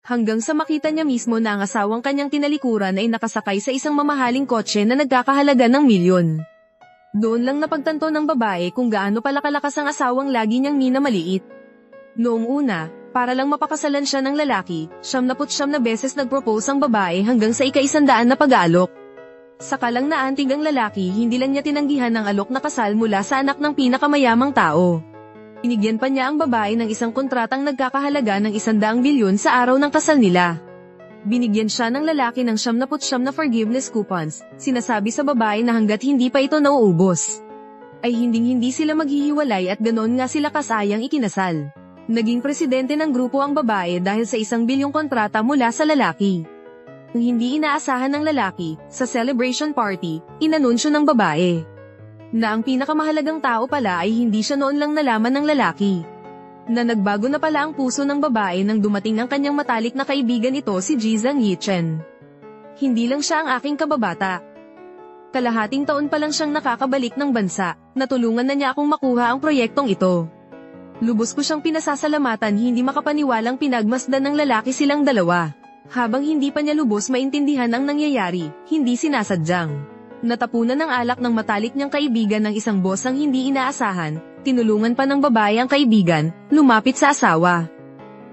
Hanggang sa makita niya mismo na ang asawang kanyang tinalikuran ay nakasakay sa isang mamahaling kotse na nagkakahalaga ng milyon. Doon lang napagtanto ng babae kung gaano pala kalakas ang asawang lagi niyang minamaliit. Noong una, para lang mapakasalan siya ng lalaki, 79 na beses nagpropose ang babae hanggang sa ika-100 na pag-aalok. Sakalang naantig ang lalaki, hindi lang niya tinanggihan ang alok na kasal mula sa anak ng pinakamayamang tao. Binigyan pa niya ang babae ng isang kontratang nagkakahalaga ng 100 bilyon sa araw ng kasal nila. Binigyan siya ng lalaki ng 79 na forgiveness coupons, sinasabi sa babae na hanggat hindi pa ito nauubos, ay hinding-hindi sila maghihiwalay at ganon nga sila kasayang ikinasal. Naging presidente ng grupo ang babae dahil sa 1 bilyong kontrata mula sa lalaki. Ang hindi inaasahan ng lalaki, sa celebration party, inanunsyo ng babae na ang pinakamahalagang tao pala ay hindi siya noon lang nalaman ng lalaki. Na nagbago na pala ang puso ng babae nang dumating ang kanyang matalik na kaibigan ito si Jizang Yichen. Hindi lang siya ang aking kababata. Kalahating taon pa lang siyang nakakabalik ng bansa, natulungan na niya akong makuha ang proyektong ito. Lubos ko siyang pinasasalamatan, hindi makapaniwalang pinagmasdan ng lalaki silang dalawa. Habang hindi pa niya lubos maintindihan ang nangyayari, hindi sinasadyang natapunan ng alak ng matalik niyang kaibigan ng isang boss ang hindi inaasahan, tinulungan pa ng babae ang kaibigan, lumapit sa asawa.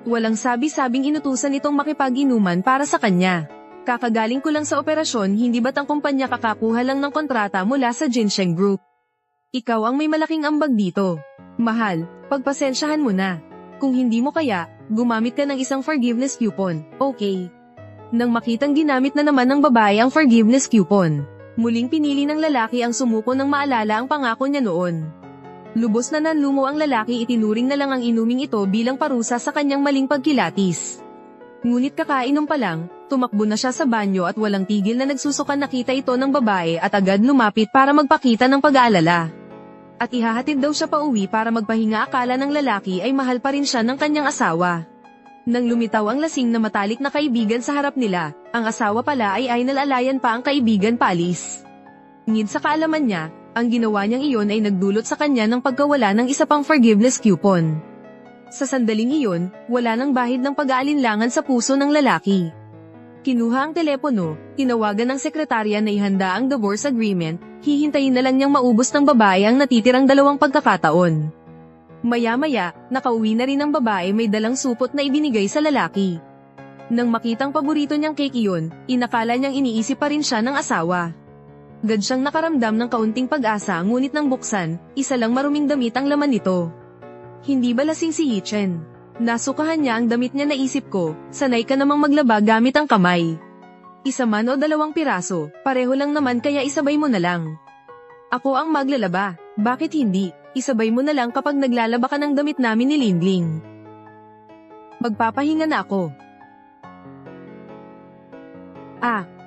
Walang sabi-sabing inutusan itong makipag-inuman para sa kanya. Kakagaling ko lang sa operasyon, hindi ba't ang kumpanya kakakuha lang ng kontrata mula sa Ginseng Group? Ikaw ang may malaking ambag dito. Mahal, pagpasensyahan mo na. Kung hindi mo kaya, gumamit ka ng isang forgiveness coupon, okay? Nang makitang ginamit na naman ng babae ang forgiveness coupon, muling pinili ng lalaki ang sumuko nang maalala ang pangako niya noon. Lubos na nanlumo ang lalaki, itinuring na lang ang inuming ito bilang parusa sa kanyang maling pagkilatis. Ngunit kakainom pa lang, tumakbo na siya sa banyo at walang tigil na nagsusukan nakita ito ng babae at agad lumapit para magpakita ng pag-aalala. At ihahatid daw siya pa uwi para magpahinga, akala ng lalaki ay mahal pa rin siya ng kanyang asawa. Nang lumitaw ang lasing na matalik na kaibigan sa harap nila, ang asawa pala ay nalalayan pa ang kaibigan paalis. Ngid sa kaalaman niya, ang ginawa niyang iyon ay nagdulot sa kanya ng pagkawala ng isa pang forgiveness coupon. Sa sandaling iyon, wala nang bahid ng pag-aalinlangan sa puso ng lalaki. Kinuha ang telepono, tinawagan ng sekretarya na ihanda ang divorce agreement, hihintayin na lang niyang maubos ng babae ang natitirang 2 pagkakataon. Maya-maya, nakauwi na rin ang babae, may dalang supot na ibinigay sa lalaki. Nang makitang paborito niyang cake iyon, inakala niyang iniisip pa rin siya ng asawa. Agad siyang nakaramdam ng kaunting pag-asa, ngunit nang buksan, isa lang maruming damit ang laman nito. Hindi ba lasing si Yichen? Nasukahan niya ang damit niya, naisip ko, sanay ka namang maglaba gamit ang kamay. Isa man o 2 piraso, pareho lang naman, kaya isabay mo na lang. Ako ang maglalaba, bakit hindi? Isabay mo na lang kapag naglalaba ka ng damit namin ni Lingling. Magpapahinga na ako.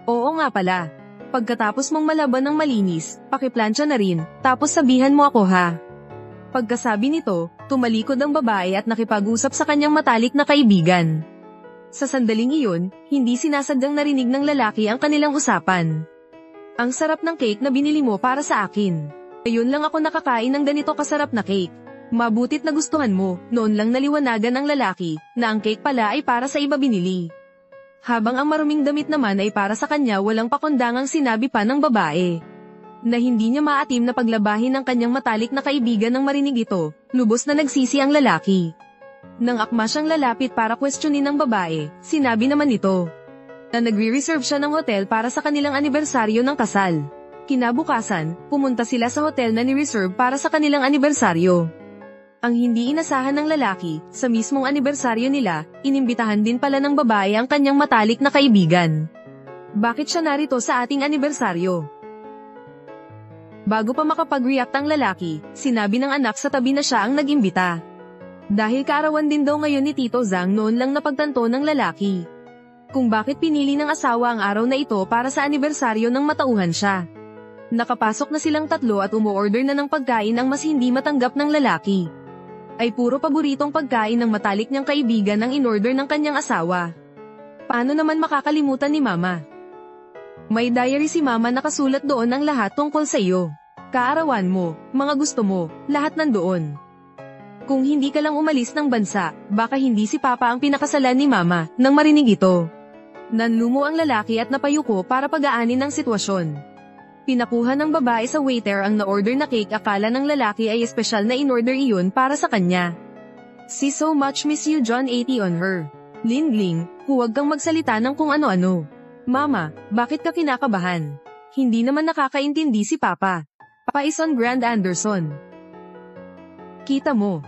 Oo nga pala. Pagkatapos mong malaban ng malinis, pakiplansya na rin, tapos sabihan mo ako ha. Pagkasabi nito, tumalikod ang babae at nakipag-usap sa kanyang matalik na kaibigan. Sa sandaling iyon, hindi sinasadyang narinig ng lalaki ang kanilang usapan. Ang sarap ng cake na binili mo para sa akin. Ngayon lang ako nakakain ng ganito kasarap na cake. Mabutit na gustuhan mo. Noon lang naliwanagan ng lalaki na ang cake pala ay para sa iba binili. Habang ang maruming damit naman ay para sa kanya, walang pakundangang sinabi pa ng babae na hindi niya maatim na paglabahin ng kanyang matalik na kaibigan. Nang marinig ito, lubos na nagsisi ang lalaki. Nang akma siyang lalapit para questionin ng babae, sinabi naman nito na nagre-reserve siya ng hotel para sa kanilang anibersaryo ng kasal. Kinabukasan, pumunta sila sa hotel na ni-reserve para sa kanilang anibersaryo. Ang hindi inasahan ng lalaki, sa mismong anibersaryo nila, inimbitahan din pala ng babae ang kanyang matalik na kaibigan. Bakit siya narito sa ating anibersaryo? Bago pa makapag-react ang lalaki, sinabi ng anak sa tabi na siya ang nag-imbita. Dahil kaarawan din daw ngayon ni Tito Zhang, noon lang napagtanto ng lalaki kung bakit pinili ng asawa ang araw na ito para sa anibersaryo ng matauhan siya. Nakapasok na silang tatlo at umu-order na ng pagkain. Ang mas hindi matanggap ng lalaki ay puro paboritong pagkain ng matalik niyang kaibigan ang in-order ng kanyang asawa. Paano naman makakalimutan ni Mama? May diary si Mama, nakasulat doon ang lahat tungkol sa iyo. Kaarawan mo, mga gusto mo, lahat nandoon. Kung hindi ka lang umalis ng bansa, baka hindi si Papa ang pinakasalan ni Mama, nang marinig ito. Nanlumo ang lalaki at napayuko para pagaanin ng sitwasyon. Pinakuha ng babae sa waiter ang na-order na cake, akala ng lalaki ay espesyal na in-order iyon para sa kanya. "Si so much miss you John 80 on her. Lingling, huwag kang magsalita ng kung ano-ano. Mama, bakit ka kinakabahan? Hindi naman nakakaintindi si Papa. Papa is on Grand Anderson. Kita mo.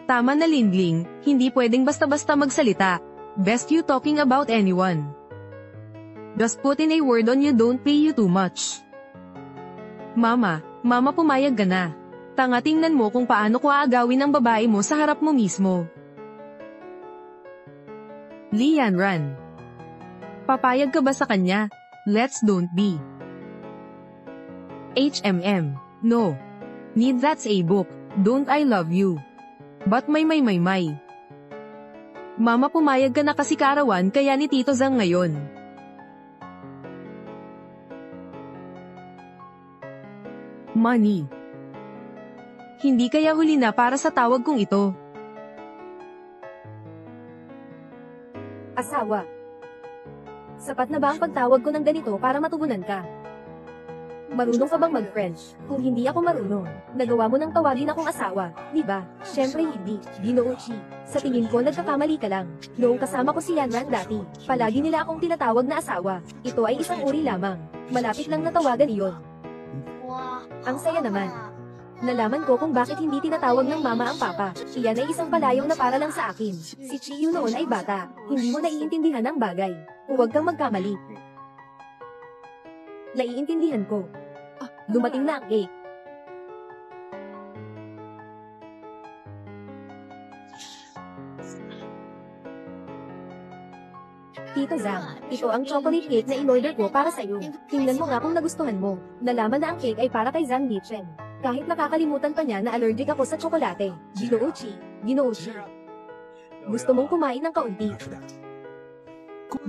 Tama na Lingling, hindi pwedeng basta-basta magsalita. Best you talking about anyone. Just put in a word on you don't pay you too much." Mama pumayag ka na. Tanga, tingnan mo kung paano ko aagawin ang babae mo sa harap mo mismo. Lian Ran. Papayag ka ba sa kanya? Let's don't be. HMM. No. Need that's a book. Don't I love you. But may. Mama pumayag ka na kasi kaarawan kaya ni Tito Zhang ngayon. Money. Hindi kaya huli na para sa tawag kong ito. Asawa. Sapat na ba ang pagtawag ko ng ganito para matugunan ka? Marunong ka bang mag-French? Kung hindi ako marunong, nagawa mo nang tawagin akong asawa, di ba? Syempre hindi, Ginoo Chi. Sa tingin ko nagkakamali ka lang. Noong kasama ko si Yanran dati, palagi nila akong tinatawag na asawa. Ito ay isang uri lamang. Malapit lang na tawagan iyon. Ang saya naman. Nalaman ko kung bakit hindi tinatawag ng mama ang papa. Iyan ay isang palayong na para lang sa akin. Si Chiyu noon ay bata. Hindi mo naiintindihan ang bagay. Huwag kang magkamali. Naiintindihan ko. Dumating na ang cake. Tito Zhang, ito ang chocolate cake na in-order ko para sa'yo. Tingnan mo nga kung nagustuhan mo. Nalaman na ang cake ay para kay Zhang Lichen. Kahit nakakalimutan pa niya na allergic ako sa tsokolate. Ginoo Chi. Gusto mong kumain ng kaunti?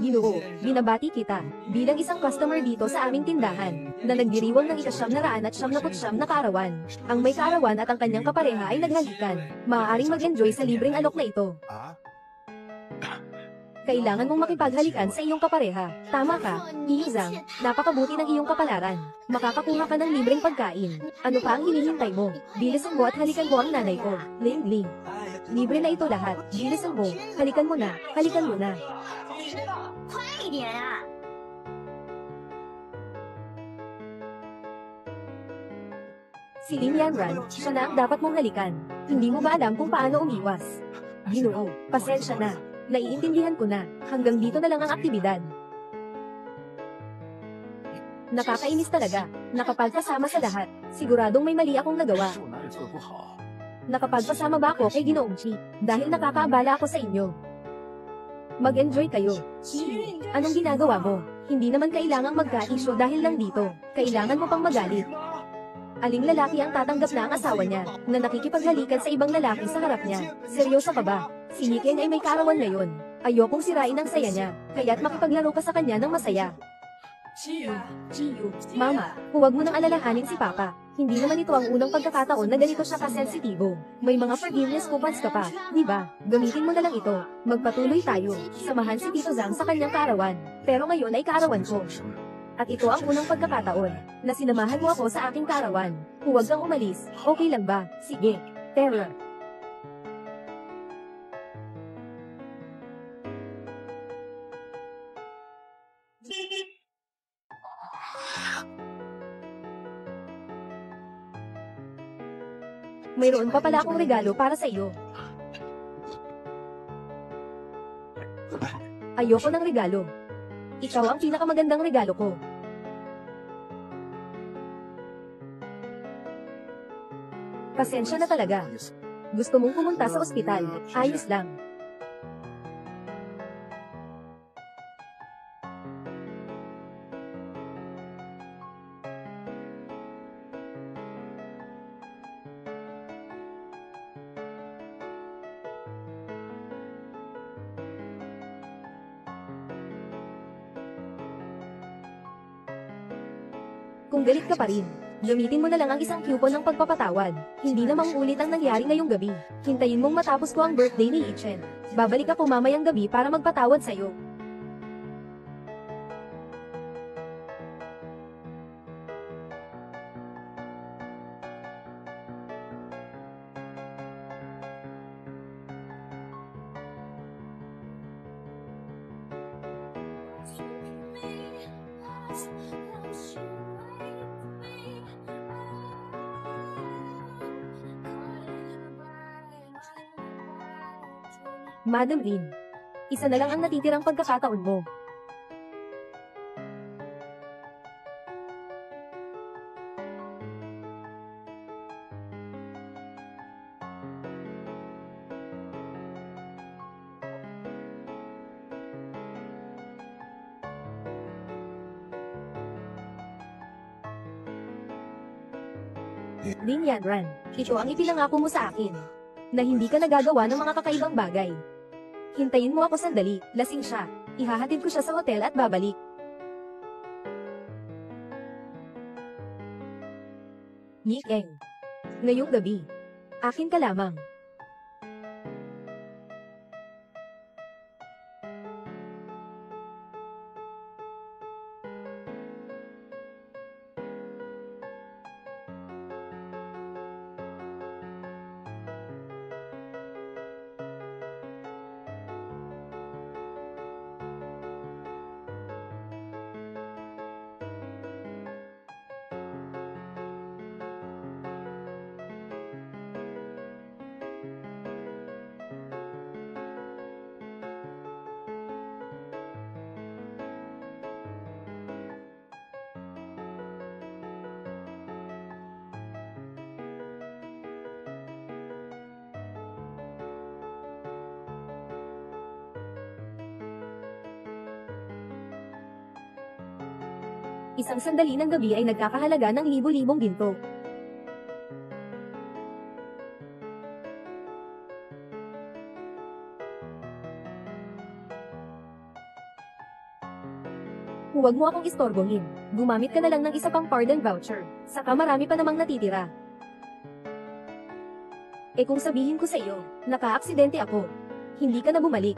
Ginoo, binabati kita, bilang isang customer dito sa aming tindahan, na nagdiriwang ng ika-999 na kaarawan. Ang may kaarawan at ang kanyang kapareha ay naghalikan. Maaaring mag-enjoy sa libreng alok na ito. Kailangan mong makipaghalikan sa iyong kapareha. Tama ka, Iizang, napakabuti ng iyong kapalaran. Makakakuha ka ng libreng pagkain. Ano pa ang hinihintay mo? Bilisan mo at halikan mo ang nanay ko. Ling. Libre na ito lahat. Bilisan mo. Halikan mo na. Si Lin Yanran, siya na ang dapat mong halikan. Hindi mo ba alam kung paano umiwas? Ginoo, pasensya na. Naiintindihan ko na. Hanggang dito na lang ang aktibidad. Nakakainis talaga. Nakapagpasama sa lahat. Siguradong may mali akong nagawa. Nakapagpasama ba ako kay Ginoong Chi? Dahil nakakaabala ako sa inyo. Mag-enjoy kayo. Anong ginagawa mo? Hindi naman kailangang magka-issue dahil lang dito. Kailangan mo pang magalit. Aling lalaki ang tatanggap na ang asawa niya, na nakikipaghalikan sa ibang lalaki sa harap niya? Seryoso ka ba? Si Niken ay may kaarawan ngayon. Ayokong sirain ang saya niya, kaya't makipaglaro ka sa kanya ng masaya. Chiyu, Mama, huwag mo nang alalahanin si Papa. Hindi naman ito ang unang pagkakataon na ganito siya kasensitibo. May mga forgiveness coupons ka pa, di ba? Gamitin mo na lang ito. Magpatuloy tayo. Samahan si Tito Zhang sa kanyang kaarawan. Pero ngayon ay kaarawan ko. At ito ang unang pagkakataon na sinamahan mo ako sa aking kaarawan. Huwag kang umalis. Okay lang ba? Sige. Terra. Mayroon pa pala akong regalo para sa iyo. Ayoko ng regalo. Ikaw ang pinakamagandang regalo ko. Pasensya na talaga. Gusto mong pumunta sa ospital. Ayos lang. Kung galit ka pa rin, Gamitin mo na lang ang isang coupon ng pagpapatawad. Hindi na mauulit ang nangyari ngayong gabi. Hintayin mong matapos ko ang birthday ni Ichen. Babalik ako mamayang gabi para magpatawad sa'yo. Madam Rin, isa na lang ang natitirang pagkakataon mo. Lin Yanran, ito ang ipinangako mo sa akin, na hindi ka nagagawa ng mga kakaibang bagay. Hintayin mo ako sandali, lasing siya. Ihahatid ko siya sa hotel at babalik. Yi Eng. Ngayong gabi. Akin ka lamang. Isang sandali ng gabi ay nagkakahalaga ng libo-libong ginto. Huwag mo akong istorbohin. Gumamit ka na lang ng isa pang pardon voucher. Saka marami pa namang natitira. Eh kung sabihin ko sa iyo, naka-aksidente ako, hindi ka na bumalik.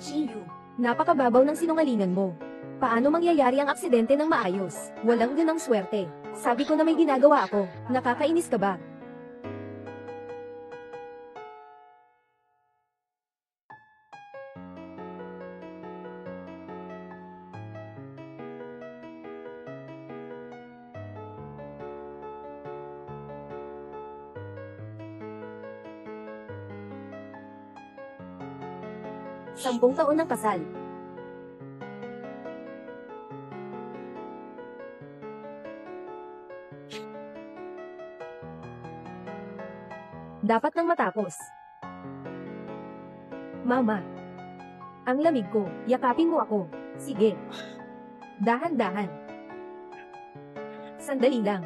Chiyu, napakababaw ng sinungalingan mo. Paano mangyayari ang aksidente ng maayos? Walang ganang swerte. Sabi ko na may ginagawa ako. Nakakainis ka ba? Sampung taon ng kasal. Dapat nang matapos. Mama. Ang lamig ko, yakapin mo ako. Sige. Dahan-dahan. Sandali lang.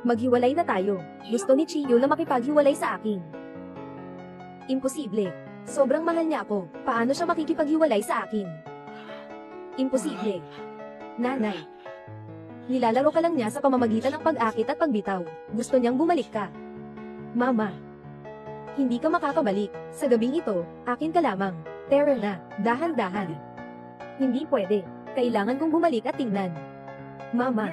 Maghiwalay na tayo. Gusto ni Chiyo na makipaghiwalay sa akin. Imposible. Sobrang mahal niya ako. Paano siya makikipaghiwalay sa akin? Imposible. Nanay. Nilalaro ka lang niya sa pamamagitan ng pag-akit at pagbitaw. Gusto niyang bumalik ka. Mama. Hindi ka makakabalik. Sa gabing ito, akin ka lamang. Terror na. Dahan-dahan. Hindi pwede. Kailangan kong bumalik at tingnan. Mama.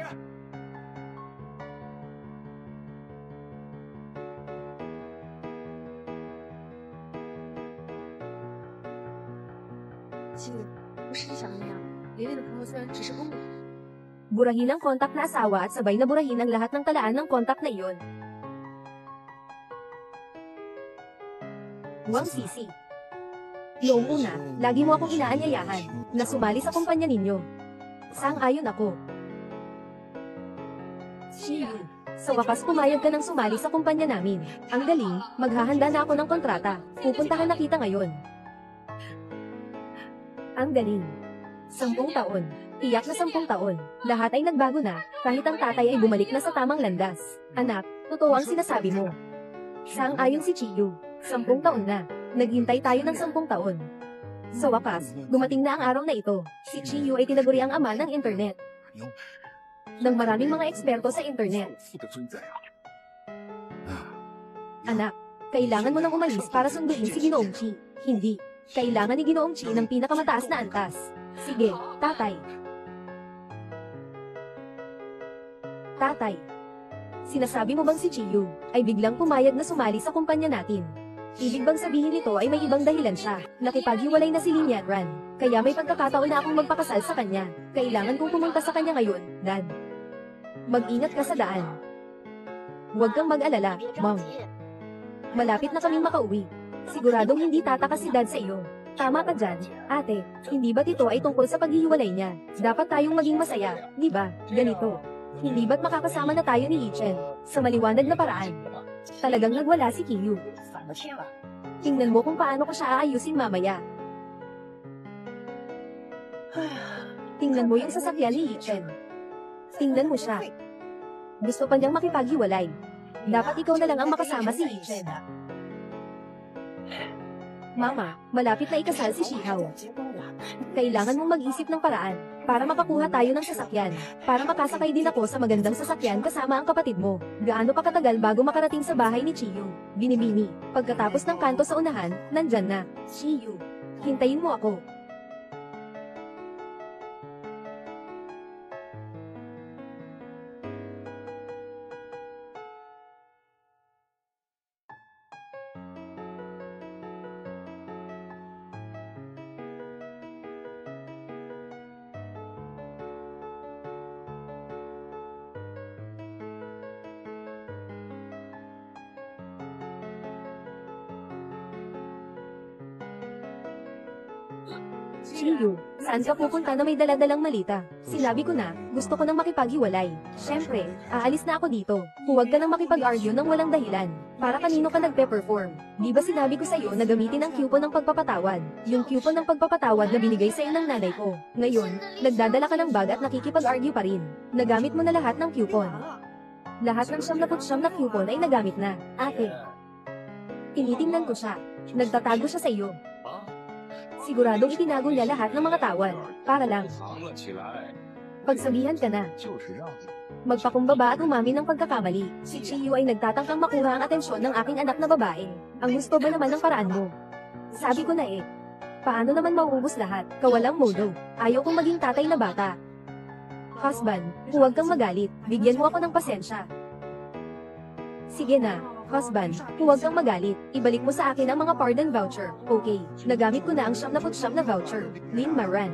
Burahin ang kontak na asawa at sabay na burahin ang lahat ng talaan ng kontak na iyon. Wang Sisi. Noong una, lagi mo akong inaanyayahan na sumali sa kumpanya ninyo. Sang-ayon ako. Chiyu. Sa wakas pumayag ka ng sumali sa kumpanya namin. Ang galing, maghahanda na ako ng kontrata. Pupuntahan na kita ngayon. Ang galing. 10 taon. Tiyak na 10 taon. Lahat ay nagbago na, kahit ang tatay ay bumalik na sa tamang landas. Anak, totoo ang sinasabi mo. Sang-ayon si Chiyu. 10 taon na. Naghintay tayo ng 10 taon. Sa wakas, dumating na ang araw na ito. Si Chiyu ay tinaguri ang ama ng internet. Ng maraming mga eksperto sa internet. Anak, kailangan mo nang umalis para sunduin si Ginoong Chi. Hindi. Kailangan ni Ginoong Chi ng pinakamataas na antas. Sige, tatay. Tatay. Sinasabi mo bang si Chiyu ay biglang pumayag na sumali sa kumpanya natin? Ibig bang sabihin nito ay may ibang dahilan siya? Nakipaghiwalay na si Lin Yanran. Kaya may pagkakataon na akong magpakasal sa kanya. Kailangan kong pumunta sa kanya ngayon, Dad. Mag-ingat ka sa daan. Huwag kang mag-alala, Mom. Malapit na kaming makauwi. Siguradong hindi tatakas si Dad sa iyo. Tama ka dyan, ate. Hindi ba't ito ay tungkol sa paghihiwalay niya? Dapat tayong maging masaya, di ba? Ganito. Hindi ba't makakasama na tayo ni Yichen sa maliwanag na paraan? Talagang nagwala si Kiyu. Tingnan mo kung paano ko siya aayusin mamaya. Tingnan mo yung sasakyan ni Yichen. Tingnan mo siya. Gusto pa niyang makipaghiwalay. Dapat ikaw na lang ang makasama si Yichen. Mama, malapit na ikasal si Shihao. Kailangan mong mag-isip ng paraan para makakuha tayo ng sasakyan. Para makasakay din ako sa magandang sasakyan kasama ang kapatid mo. Gaano pa katagal bago makarating sa bahay ni Chiyu? Binibini. Pagkatapos ng kanto sa unahan, nandyan na. Chiyu, hintayin mo ako. Chiyu, saan ka pupunta na may daladalang malita? Sinabi ko na, gusto ko nang makipaghiwalay. Siyempre, aalis na ako dito. Huwag ka nang makipag-argue ng walang dahilan. Para kanino ka nagpe-perform? Di ba sinabi ko sa'yo na gamitin ang coupon ng pagpapatawad? Yung coupon ng pagpapatawad na binigay sa'yo ng nanay ko. Ngayon, nagdadala ka ng bag at nakikipag-argue pa rin. Nagamit mo na lahat ng coupon. Lahat ng 79 na coupon ay nagamit na, ate. Tinitingnan ko siya. Nagtatago siya sa iyo. Siguradong itinago niya lahat ng mga tawad. Para lang. Pagsabihan ka na. Magpakumbaba at umamin ng pagkakamali. Si Chiyu ay nagtatangkang makuha ang atensyon ng aking anak na babae. Ang gusto ba naman ng paraan mo? Sabi ko na eh. Paano naman mauubos lahat? Kawalang modo. Ayaw kong maging tatay na bata. Husband, huwag kang magalit. Bigyan mo ako ng pasensya. Sige na. Husband, huwag kang magalit. Ibalik mo sa akin ang mga pardon voucher. Okay, nagamit ko na ang 79 na voucher. Lin Maran.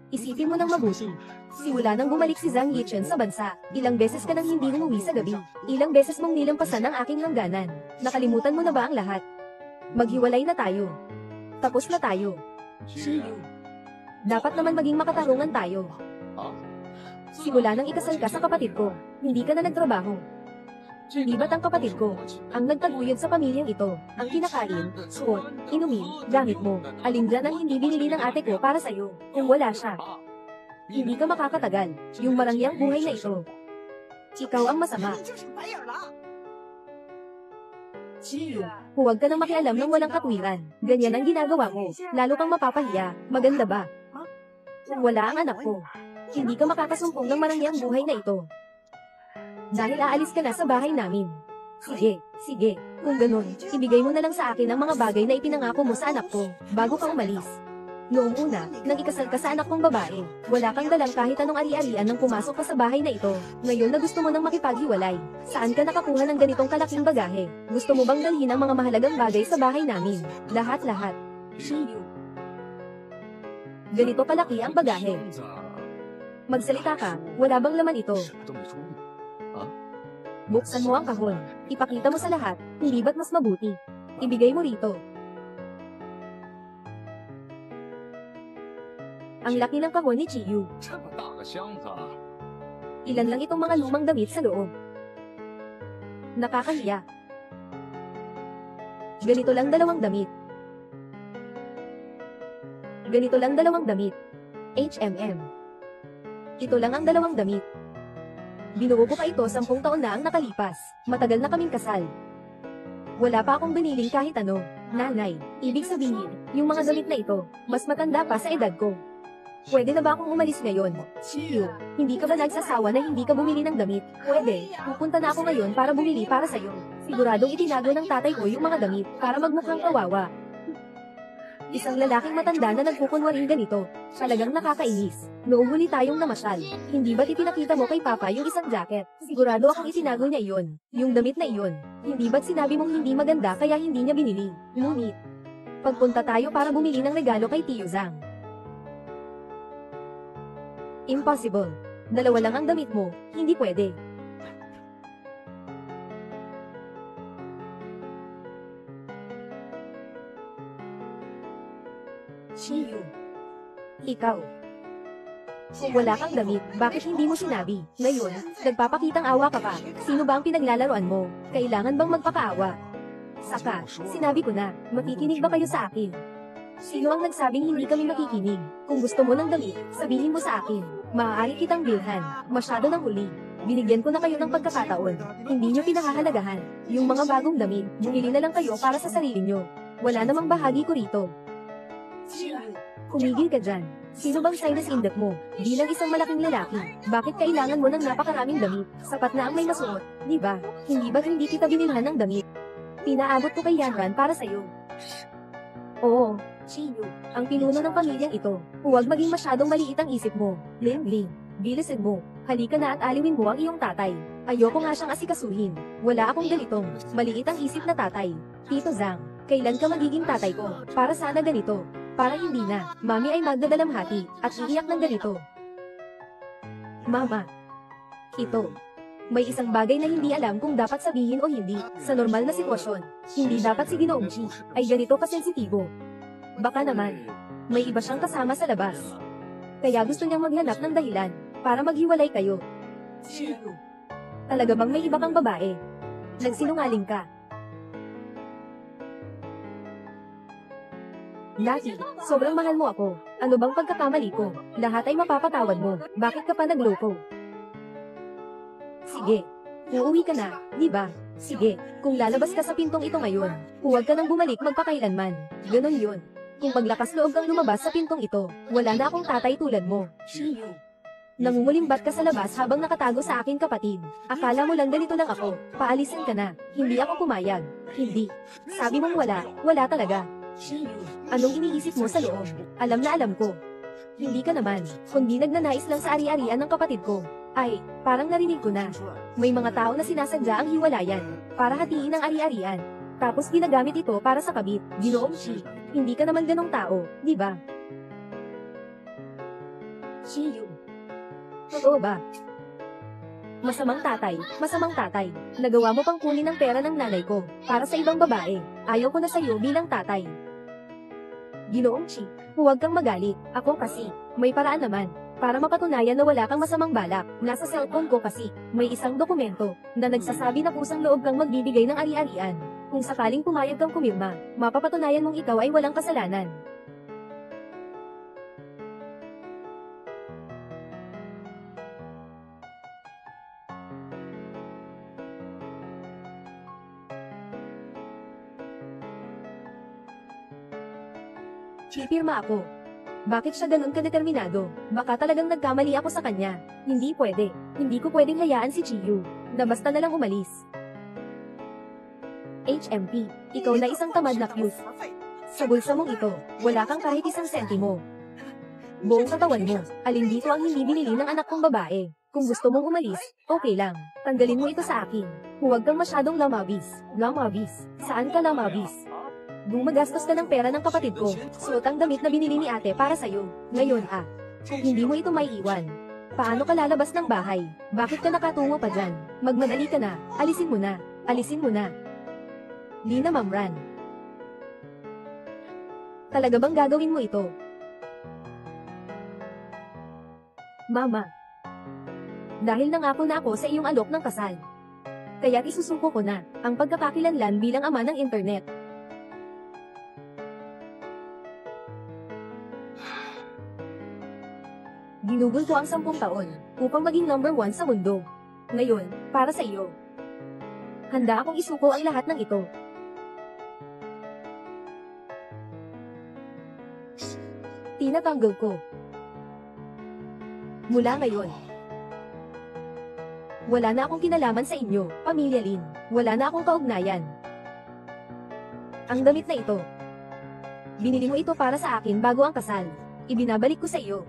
Isipin mo nang mabuti. Simula nang bumalik si Zhang Yichen sa bansa, ilang beses ka nang hindi umuwi sa gabi. Ilang beses mong nilampasan ang aking hangganan. Nakalimutan mo na ba ang lahat? Maghiwalay na tayo. Tapos na tayo. Chiyu. Dapat naman maging makatarungan tayo. Simula nang ikasal ka sa kapatid ko, hindi ka na nagtrabaho. Di ba't ang kapatid ko, ang nagtaguyod sa pamilyang ito, ang kinakain, suot, inumin, gamit mo, alin dyan ang hindi binili ng ate ko para sa'yo, kung wala siya. Hindi ka makakatagal, yung marangyang buhay na ito. Ikaw ang masama. Chiyu, huwag ka nang makialam ng walang katwiran, ganyan ang ginagawa mo, lalo kang mapapahiya, maganda ba? Kung wala ang anak ko, hindi ka makakasumpong ng marangyang buhay na ito. Dahil aalis ka na sa bahay namin. Sige, sige. Kung ganun, ibigay mo na lang sa akin ang mga bagay na ipinangako mo sa anak ko, bago ka umalis. Noong una, nang ikasal ka sa anak kong babae, wala kang dalang kahit anong ari-arian nang pumasok ka sa bahay na ito. Ngayon na gusto mo nang makipaghiwalay, saan ka nakakuha ng ganitong kalaking bagahe? Gusto mo bang dalhin ang mga mahalagang bagay sa bahay namin? Lahat-lahat. Chiyu. Ganito kalaki ang bagahe. Magsalita ka, wala bang laman ito? Buksan mo ang kahon. Ipakita mo sa lahat, hindi ba't mas mabuti? Ibigay mo rito. Ang laki ng kahon ni Chiyu. Ilan lang itong mga lumang damit sa loob. Nakakahiya. Ganito lang 2 damit. Ganito lang 2 damit. HMM. Ito lang ang 2 damit. Binuo ko pa ito 10 taon na ang nakalipas. Matagal na kaming kasal. Wala pa akong biniling kahit ano. Nanay, ibig sabihin, yung mga damit na ito, mas matanda pa sa edad ko. Pwede na ba akong umalis ngayon? Chiyu, hindi ka ba nagsasawa na hindi ka bumili ng damit? Pwede, pupunta na ako ngayon para bumili para sa'yo. Siguradong itinago ng tatay ko yung mga damit, para magmukhang kawawa. Isang lalaking matanda na nagkukunwaring ganito. Talagang nakakainis. Noong huli tayong namasyal, hindi ba't ipinakita mo kay Papa yung isang jacket? Sigurado akong itinago niya iyon. Yung damit na iyon. Hindi ba't sinabi mong hindi maganda kaya hindi niya binili? Ngunit, pagpunta tayo para bumili ng regalo kay Tio Zhang. Impossible. Dalawa lang ang damit mo, hindi pwede. Chiyu. Ikaw. Kung wala kang damit, bakit hindi mo sinabi? Ngayon, nagpapakitang awa ka pa. Sino ba ang pinaglalaroan mo? Kailangan bang magpakaawa? Saka, sinabi ko na, makikinig ba kayo sa akin? Sino ang nagsabing hindi kami makikinig? Kung gusto mo ng damit, sabihin mo sa akin. Maaari kitang bilhan. Masyado nang huli. Binigyan ko na kayo ng pagkakataon. Hindi nyo pinahahalagahan. Yung mga bagong damit, bumili na lang kayo para sa sarili nyo. Wala namang bahagi ko rito. Kumigil ka dyan. Sino bang sinus index mo? Bilang isang malaking lalaki, bakit kailangan mo ng napakaraming damit? Sapat na ang may masuot, di ba? Hindi ba't hindi kita binilhan ng damit? Pinaabot ko kay Yanran para sa'yo. Oo, Chiyu, ang pinuno ng pamilyang ito. Huwag maging masyadong maliit ang isip mo. Ling, bilisin mo. Halika na at aliwin mo ang iyong tatay. Ayoko nga siyang asikasuhin. Wala akong ganitong maliit ang isip na tatay. Tito Zhang, kailan ka magiging tatay ko? Para sana ganito. Para hindi na, mami ay magdadalamhati, at iiyak ng ganito. Mama. Ito. May isang bagay na hindi alam kung dapat sabihin o hindi, sa normal na sitwasyon. Hindi dapat si Ginoong Chi, ay ganito kasensitibo. Baka naman, may iba siyang kasama sa labas. Kaya gusto niyang maghanap ng dahilan, para maghiwalay kayo. Talaga bang may iba kang babae? Nagsinungaling ka. Dati, sobrang mahal mo ako. Ano bang pagkakamali ko? Lahat ay mapapatawad mo. Bakit ka pa nagloko? Sige. Uuwi ka na, di ba? Sige. Kung lalabas ka sa pintong ito ngayon, huwag ka nang bumalik magpakailanman. Ganon yun. Kung paglakas loob kang lumabas sa pintong ito, wala na akong tatay tulad mo. Chiyu. Nangungulimbat ka sa labas habang nakatago sa aking kapatid. Akala mo lang ganito lang ako. Paalisin ka na. Hindi ako pumayag. Hindi. Sabi mong wala talaga. Anong iniisip mo sa loob? Alam na alam ko. Hindi ka naman, kundi nagnanais lang sa ari-arian ng kapatid ko. Ay, parang narinig ko na. May mga tao na sinasadya ang hiwalayan, para hatiin ang ari-arian. Tapos ginagamit ito para sa kabit. Ginoong Chi, hindi ka naman ganong tao, di ba? Chiyu. Totoo ba? Masamang tatay. Nagawa mo pang kunin ang pera ng nanay ko, para sa ibang babae. Ayaw ko na sa'yo bilang tatay. Ginoong Chi, huwag kang magalit. Ako kasi, may paraan naman. Para mapatunayan na wala kang masamang balak. Nasa cellphone ko kasi, may isang dokumento, na nagsasabi na kusang loob kang magbibigay ng ari-arian. Kung sakaling pumayag kang kumirma, mapapatunayan mong ikaw ay walang kasalanan. Pipirma ako. Bakit siya ganun kadeterminado? Baka talagang nagkamali ako sa kanya. Hindi pwede. Hindi ko pwedeng hayaan si Chiyu, na basta na lang umalis. HMP, ikaw na isang tamad na cute. Sa bulsa mong ito, wala kang kahit isang sentimo. Buong katawan mo, alin dito ang hindi binili ng anak kong babae? Kung gusto mong umalis, okay lang. Tanggalin mo ito sa akin. Huwag kang masyadong lamabis. Lamabis? Saan ka lamabis? Gumagastos ka ng pera ng kapatid ko. Suot ang damit na binili ni ate para sa'yo. Ngayon kung hindi mo ito maiiwan, paano ka lalabas ng bahay? Bakit ka nakatungo pa dyan? Magmadali ka na. Alisin mo na. Alisin mo na. Lina Mamran. Talaga bang gagawin mo ito? Mama. Dahil nangako na ako sa iyong alok ng kasal. Kaya't isusuko ko na ang pagkakakilanlan bilang ama ng internet. Ginugol ko ang 10 taon upang maging number 1 sa mundo. Ngayon, para sa iyo. Handa akong isuko ang lahat ng ito. Tinatanggol ko. Mula ngayon, wala na akong kinalaman sa inyo, Pamilya Lin. Wala na akong kaugnayan. Ang damit na ito, binili mo ito para sa akin bago ang kasal. Ibinabalik ko sa iyo.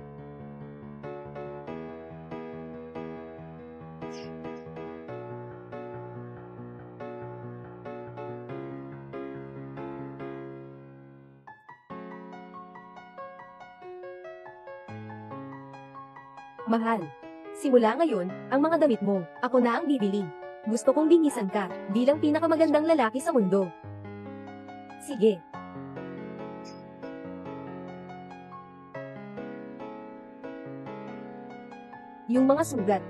Mahal. Simula ngayon, ang mga damit mo, ako na ang bibili. Gusto kong bingisan ka, bilang pinakamagandang lalaki sa mundo. Sige. Yung mga sugat.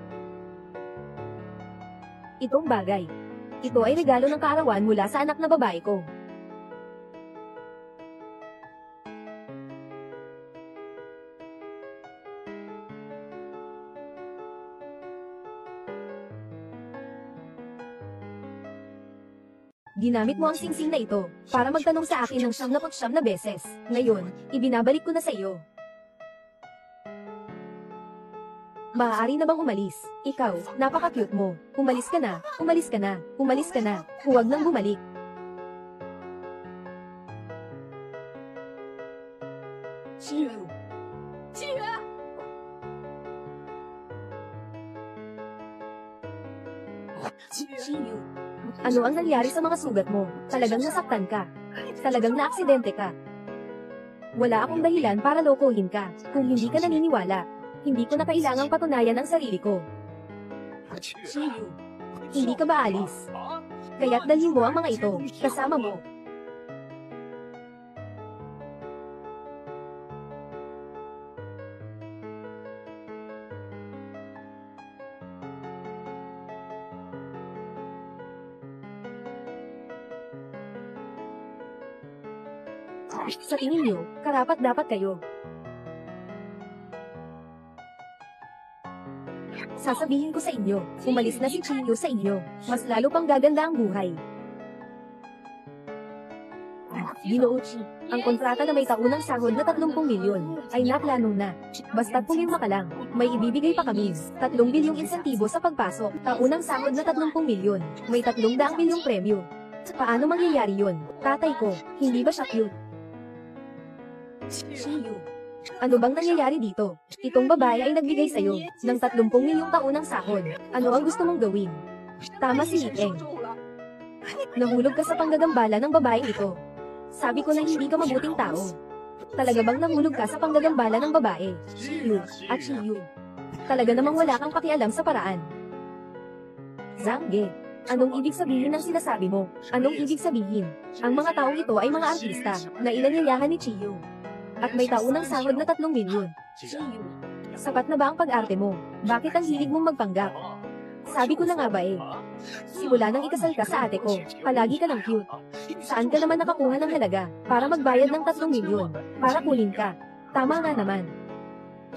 Itong bagay. Ito ay regalo ng kaarawan mula sa anak na babae ko. Ginamit mo ang singsing na ito para magtanong sa akin ng 79 na beses. Ngayon, ibinabalik ko na sa iyo. Maaari na bang umalis? Ikaw, napaka-cute mo. Umalis ka na, umalis ka na, umalis ka na. Huwag nang bumalik. Chiyu. Chiyu. Ano ang nangyari sa mga sugat mo? Talagang nasaktan ka. Talagang naaksidente ka. Wala akong dahilan para lokohin ka. Kung hindi ka naniniwala, hindi ko na kailangang patunayan ang sarili ko. Chiyu, hindi ka ba alis? Kaya't dalhin mo ang mga ito, kasama mo. Sa tingin niyo, karapat-dapat kayo. Sasabihin ko sa inyo, umalis na si Chiyu sa inyo, mas lalo pang gaganda ang buhay. Ginoo Chi, ang kontrata na may taunang sahod na 30 milyon, ay naplano na. Basta't pumirma ka lang, may ibibigay pa kami, 3 bilyong insentibo sa pagpasok, taunang sahod na 30 milyon, may 300 milyong premyo. Paano mangyayari yun? Tatay ko, hindi ba siya cute? Chiyu, ano bang nangyayari dito? Itong babae ay nagbigay sa'yo ng 30 milyong taunang sahod. Ano ang gusto mong gawin? Tama si Eng. Nahulog ka sa panggagambala ng babaeng ito. Sabi ko na hindi ka mabuting tao. Talaga bang nahulog ka sa panggagambala ng babae? Chiyu, at Chiyu. Talaga namang wala kang pakialam sa paraan. Zangge. Anong ibig sabihin ng sinasabi mo? Anong ibig sabihin? Ang mga taong ito ay mga artista na inanyayahan ni Chiyu. At may taunang sahod na 3 milyon. Chiyu, sapat na ba ang pag-arte mo? Bakit ang hilig mong magpanggap? Sabi ko na nga ba eh. Simula nang ikasal ka sa ate ko, palagi ka lang cute. Saan ka naman nakakuha ng halaga para magbayad ng 3 milyon? Para kulin ka. Tama nga naman.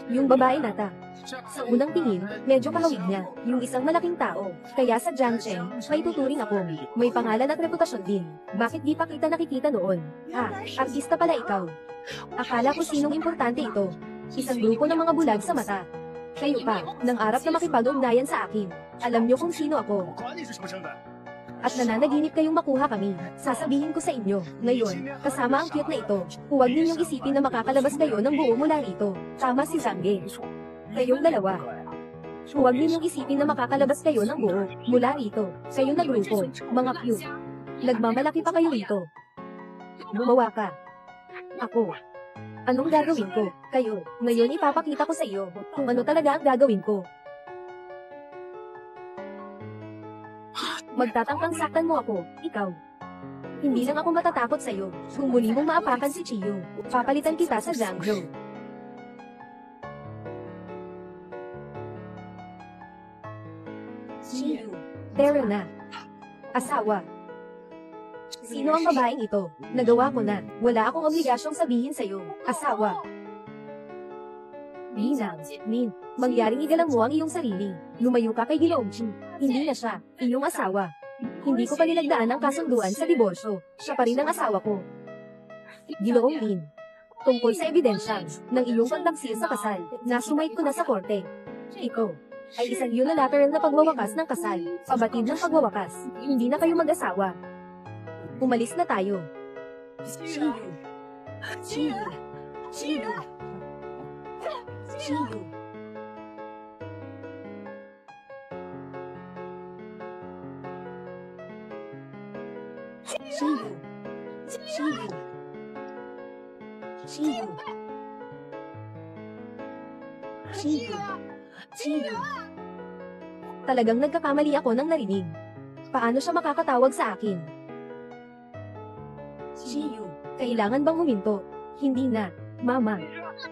Yung babae nata. Sa unang tingin, medyo kahawig niya, yung isang malaking tao. Kaya sa Jiangcheng, may tuturing ako. May pangalan at reputasyon din. Bakit di pa kita nakikita noon? Artista pala ikaw. Akala ko sinong importante ito. Isang grupo ng mga bulag sa mata. Kayo pa, nangarap na makipag-ugnayan sa akin. Alam niyo kung sino ako. At nananaginip kayong makuha kami. Sasabihin ko sa inyo, ngayon, kasama ang cute na ito, huwag ninyong isipin na makakalabas kayo ng buo mula rito. Tama si Zangge. Kayong dalawa. Huwag ninyong isipin na makakalabas kayo ng buo mula rito. Kayong na grupo, mga cute. Nagmamalaki pa kayo rito. Gumawa ka. Ako. Anong gagawin ko? Kayo. Ngayon ipapakita ko sa iyo kung ano talaga ang gagawin ko. Magtatangkang saktan mo ako, ikaw. Hindi lang ako matatakot sa iyo. Kung muli mong maapakan si Chiyu, papalitan kita sa Zhangzhou. Chiyu. Tara na. Asawa. Sino ang babaeng ito? Nagawa ko na. Wala akong obligasyong sabihin sa'yo. Asawa. Min, mangyaring igalang mo ang iyong sarili. Lumayo ka kay Gileongchi. Hindi na siya, iyong asawa. Hindi ko pa nilagdaan ang kasunduan sa diborsyo. Siya pa rin ang asawa ko. Gileong Lin. Tungkol sa ebidensya ng iyong pagtaksil sa kasal, nasumait ko na sa korte. Ikaw ay isang unilateral na pagwawakas ng kasal, pabatid ng pagwawakas. Hindi na kayo mag-asawa. Umalis na tayo. Chiyu. Chiyu. Chiyu. Chiyu. Chiyu. Chiyu. Chiyu. Chiyu. Chiyu. Talagang nagkakamali ako ng narinig. Paano siya makakatawag sa akin? Chiyu, kailangan bang huminto? Hindi na, Mama.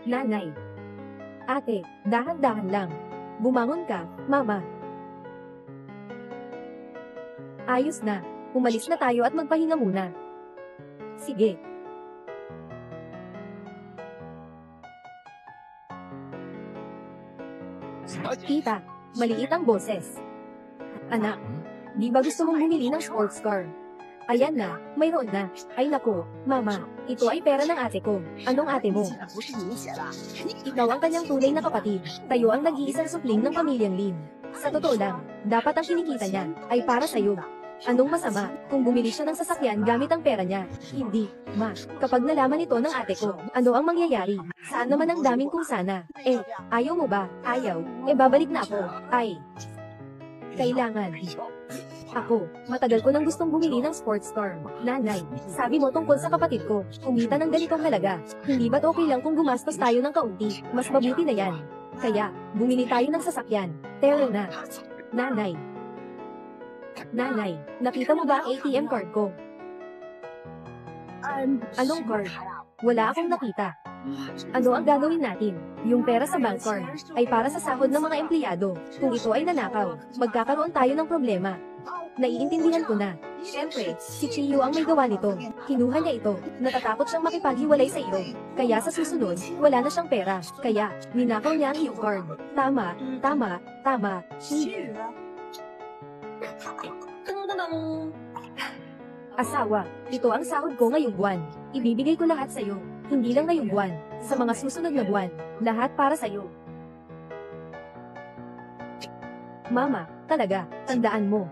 Nanay. Ate, dahan-dahan lang. Bumangon ka, Mama. Ayos na. Umalis na tayo at magpahinga muna. Sige. Tita, maliit ang boses. Anak, di ba gusto mong bumili ng sports car? Ayan na, mayroon na. Ay naku, Mama, ito ay pera ng ate ko. Anong ate mo? Ikaw ang kanyang tunay na kapatid. Tayo ang nag-iisang supling ng pamilyang Lin. Sa totoo lang, dapat ang kinikita niya ay para sa'yo. Anong masama kung bumili siya ng sasakyan gamit ang pera niya? Hindi, Ma. Kapag nalaman ito ng ate ko, ano ang mangyayari? Saan naman ang daming kung sana? Ayaw mo ba? Ayaw. Babalik na ako. Ay. Kailangan. Ako, matagal ko nang gustong bumili ng sports car. Nanay, sabi mo tungkol sa kapatid ko, kumita ng ganitong halaga. Hindi ba't okay lang kung gumastos tayo ng kaunti? Mas mabuti na yan. Kaya, bumili tayo ng sasakyan. Tero na. Nanay. Nanay, nakita mo ba ang ATM card ko? Anong card? Wala akong nakita. Ano ang gagawin natin? Yung pera sa bank card ay para sa sahod ng mga empleyado. Kung ito ay nanakaw, magkakaroon tayo ng problema. Naiintindihan ko na. Siyempre, si Chiyu ang may gawa nito. Kinuha niya ito. Natatakot siyang makipaghiwalay sa iyo. Kaya sa susunod, wala na siyang pera. Kaya, ninakaw niya ang iyong card. Tama, tama, tama, Chiyu. Asawa, ito ang sahod ko ngayong buwan. Ibibigay ko lahat sa'yo. Hindi lang ngayong buwan. Sa mga susunod na buwan, lahat para sa'yo. Mama, talaga, tandaan mo.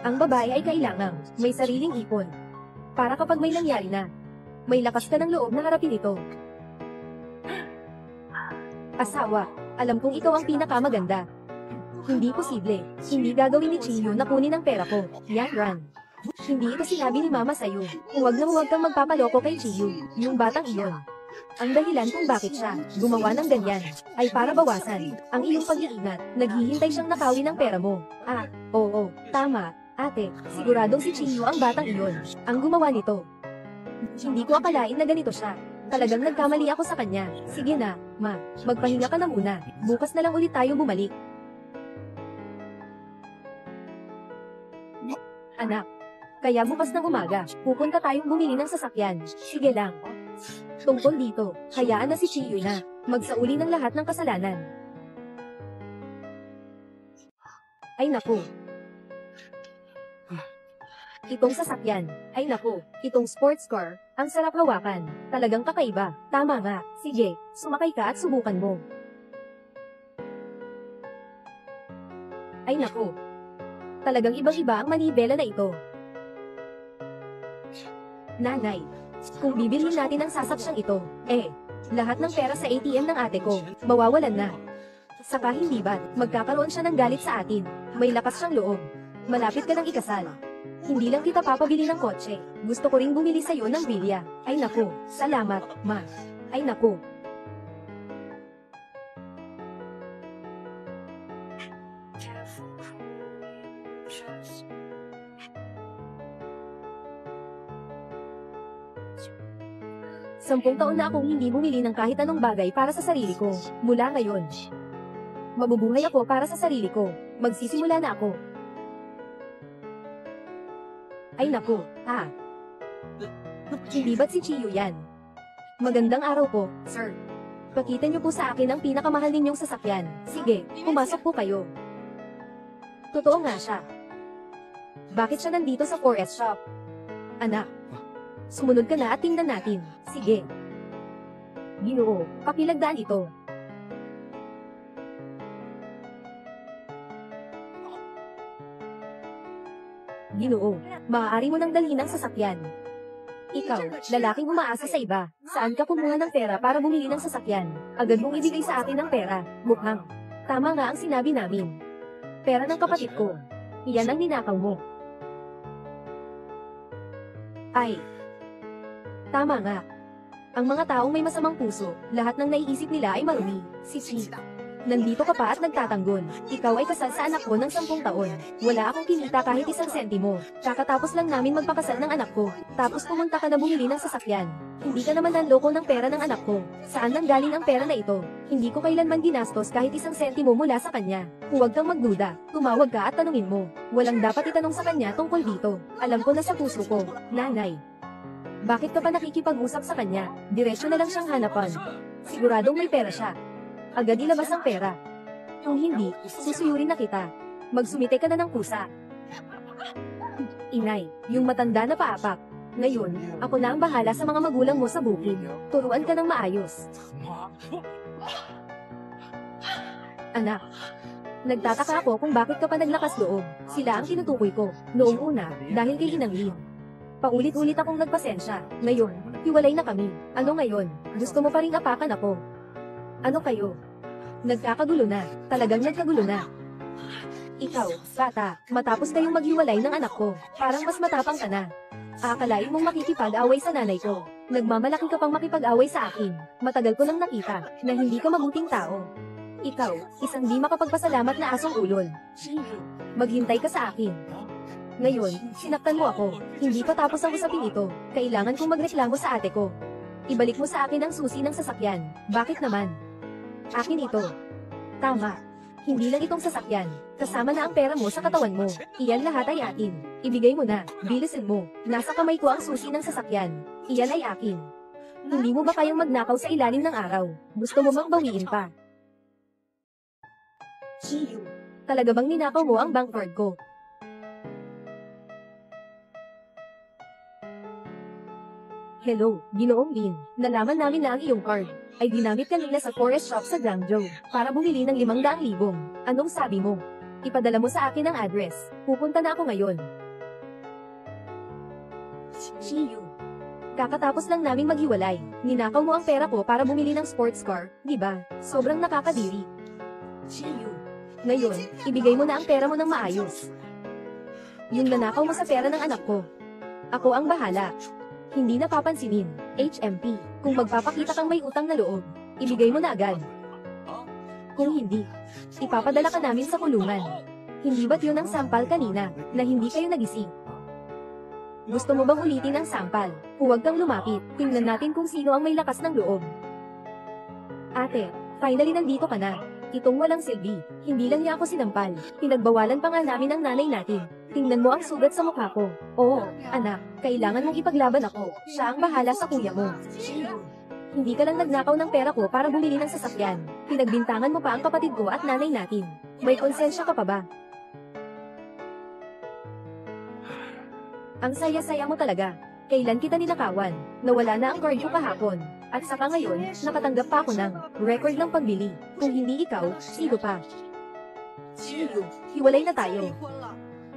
Ang babae ay kailangang may sariling ipon. Para kapag may nangyari na, may lakas ka ng loob na harapin ito. Asawa, alam kong ikaw ang pinakamaganda. Hindi posible. Hindi gagawin ni Chiyu na kunin ang pera ko. Yan, Ran. Hindi ito sinabi ni Mama sa'yo. Huwag na huwag kang magpapaloko kay Chiyu, yung batang iyon. Ang dahilan kung bakit siya gumawa ng ganyan ay para bawasan ang iyong pag-iingat. Naghihintay siyang nakawin ng pera mo. Oo, tama. Ate, siguradong si Chiyu ang batang iyon ang gumawa nito. Hindi ko akalain na ganito siya. Talagang nagkamali ako sa kanya. Sige na, Ma. Magpahinga ka na muna. Bukas na lang ulit tayo bumalik. Anak, kaya bukas ng umaga, pupunta tayong bumili ng sasakyan. Sige lang. Tungkol dito, hayaan na si Chiyu na magsauli ng lahat ng kasalanan. Ay naku. Itong sasakyan, ay naku, itong sports car, ang sarap hawakan. Talagang kakaiba. Tama nga. Sige, sumakay ka at subukan mo. Ay naku. Talagang ibang-iba ang manibela na ito. Nanay, kung bibilhin natin ang sasaksyang ito, lahat ng pera sa ATM ng ate ko, mawawalan na. Saka hindi ba't, magkakaroon siya ng galit sa atin. May lakas siyang loob. Malapit ka ng ikasal. Hindi lang kita papabili ng kotse. Gusto ko ring bumili sa'yo ng bilya. Ay naku, salamat, Ma. Ay naku. Sampung taon na akong hindi bumili ng kahit anong bagay para sa sarili ko. Mula ngayon, mabubuhay ako para sa sarili ko. Magsisimula na ako. Ay naku, hindi ba't si Chiyu yan? Magandang araw po, sir. Pakita niyo po sa akin ang pinakamahal ninyong sasakyan. Sige, pumasok po kayo. Totoo nga siya. Bakit siya nandito sa 4S shop? Anak, sumunod ka na at tingnan natin. Sige. Ginoo, pakilagdaan ito. Ginoo, maaari mo nang dalhin ang sasakyan. Ikaw, lalaking umaasa sa iba, saan ka kumuha ng pera para bumili ng sasakyan? Agad mong ibigay sa akin ang pera, mukhang. Tama nga ang sinabi namin. Pera ng kapatid ko. Iyan ang ninakaw mo. Ay. Tama nga. Ang mga taong may masamang puso, lahat ng naiisip nila ay marumi. Si Chi. Nandito ka pa at nagtatanggol. Ikaw ay kasal sa anak ko ng 10 taon. Wala akong kinita kahit 1 sentimo. Kakatapos lang namin magpakasal ng anak ko. Tapos pumunta ka na bumili ng sasakyan. Hindi ka naman nanloko ng pera ng anak ko. Saan nanggaling ang pera na ito? Hindi ko kailanman ginastos kahit 1 sentimo mula sa kanya. Huwag kang magduda. Tumawag ka at tanungin mo. Walang dapat itanong sa kanya tungkol dito. Alam ko na sa puso ko, nanay. Bakit ka pa nakikipag-usap sa kanya? Diretso na lang siyang hanapan. Siguradong may pera siya. Agad ilabas ang pera. Kung hindi, susuyurin na kita. Magsumite ka na ng kusa. Inay, yung matanda na paapak. Ngayon, ako na ang bahala sa mga magulang mo sa bukid. Turuan ka ng maayos. Anak, nagtataka ako kung bakit ka pa naglakas loob. Sila ang tinutukoy ko. Noong una, dahil kay Inang Lin. Paulit-ulit akong nagpasensya. Ngayon, hiwalay na kami. Ano ngayon? Gusto mo pa ring apakan ako? Ano kayo? Nagkakagulo na. Talagang nagkagulo na. Ikaw, bata, matapos kayong maghiwalay ng anak ko, parang mas matapang ka na. Akalain mong makikipag-away sa nanay ko. Nagmamalaki ka pang makipag-away sa akin. Matagal ko nang nakita na hindi ka mabuting tao. Ikaw, isang di makapagpasalamat na asong ulol. Maghintay ka sa akin. Ngayon, sinaktan mo ako. Hindi pa tapos ang usapin ito. Kailangan kong magreklamo sa ate ko. Ibalik mo sa akin ang susi ng sasakyan. Bakit naman? Akin ito. Tama. Hindi lang itong sasakyan. Kasama na ang pera mo sa katawan mo. Iyan lahat ay akin. Ibigay mo na. Bilisin mo. Nasa kamay ko ang susi ng sasakyan. Iyan ay akin. Hindi mo ba kayang magnakaw sa ilalim ng araw? Gusto mo bang bawiin pa? Chiyu. Talaga bang ninakaw mo ang bank card ko? Hello, Ginoong Lin. Nalaman namin na ang iyong card ay ginamit kanina sa forest shop sa Guangzhou para bumili ng 500,000. Anong sabi mo? Ipadala mo sa akin ang address. Pupunta na ako ngayon. Chiyu. Kakatapos lang naming maghiwalay. Ninakaw mo ang pera ko para bumili ng sports car, di ba? Sobrang nakakadiri. Chiyu. Ngayon, ibigay mo na ang pera mo ng maayos. Yung nanakaw mo sa pera ng anak ko. Ako ang bahala. Hindi napapansinin, HMP. Kung magpapakita kang may utang na loob, ibigay mo na agad. Kung hindi, ipapadala ka namin sa kulungan. Hindi ba't yun ang sampal kanina, na hindi kayo nagising? Gusto mo bang ulitin ang sampal? Huwag kang lumapit, tingnan natin kung sino ang may lakas ng loob. Ate, finally nandito ka na. Itong walang silbi, hindi lang niya ako sinampal. Pinagbawalan pa nga namin ang nanay natin. Tingnan mo ang sugat sa mukha ko. Oo, anak, kailangan mong ipaglaban ako. Siya ang bahala sa kuya mo. Hindi ka lang nagnakaw ng pera ko para bumili ng sasakyan. Pinagbintangan mo pa ang kapatid ko at nanay natin. May konsensya ka pa ba? Ang saya-saya mo talaga. Kailan kita ninakawan? Nawala na ang card ko kahapon. At saka ngayon, nakatanggap pa ako ng record ng pagbili. Kung hindi ikaw, sino pa? Chiyu, hiwalay na tayo.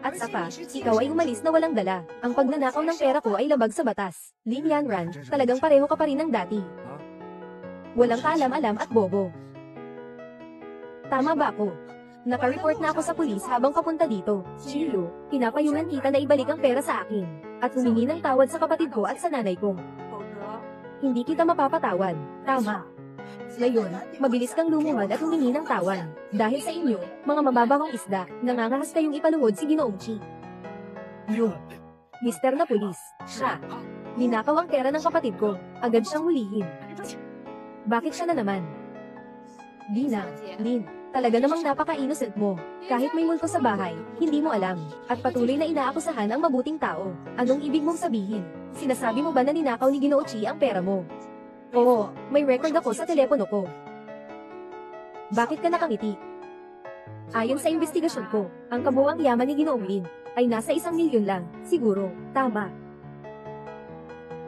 At saka, ikaw ay umalis na walang dala. Ang pagnanakaw ng pera ko ay labag sa batas. Lin Yanran, talagang pareho ka pa rin ng dati. Walang kaalam-alam at bobo. Tama ba ako? Naka-report na ako sa pulis habang papunta dito. Chiyu, pinapayuhan kita na ibalik ang pera sa akin. At humingi ng tawad sa kapatid ko at sa nanay ko. Hindi kita mapapatawad. Tama. Ngayon, mabilis kang lumuhad at humingi ng tawan. Dahil sa inyo, mga mababawang isda, nangangahas kayong ipaluhod si Ginoong Chi. Yo. Mister na pulis. Siya. Ninakaw ang pera ng kapatid ko. Agad siyang hulihin. Bakit siya na naman? Lina, Lin, talaga namang napaka-innocent mo. Kahit may multo sa bahay, hindi mo alam. At patuloy na inaakusahan ang mabuting tao. Anong ibig mong sabihin? Sinasabi mo ba na ninakaw ni Ginoo Chi ang pera mo? Oo, may record ako sa telepono ko. Bakit ka nakangiti? Ayon sa investigasyon ko, ang kabuuang yaman ni Ginoong Lin ay nasa 1 milyon lang, siguro, tama.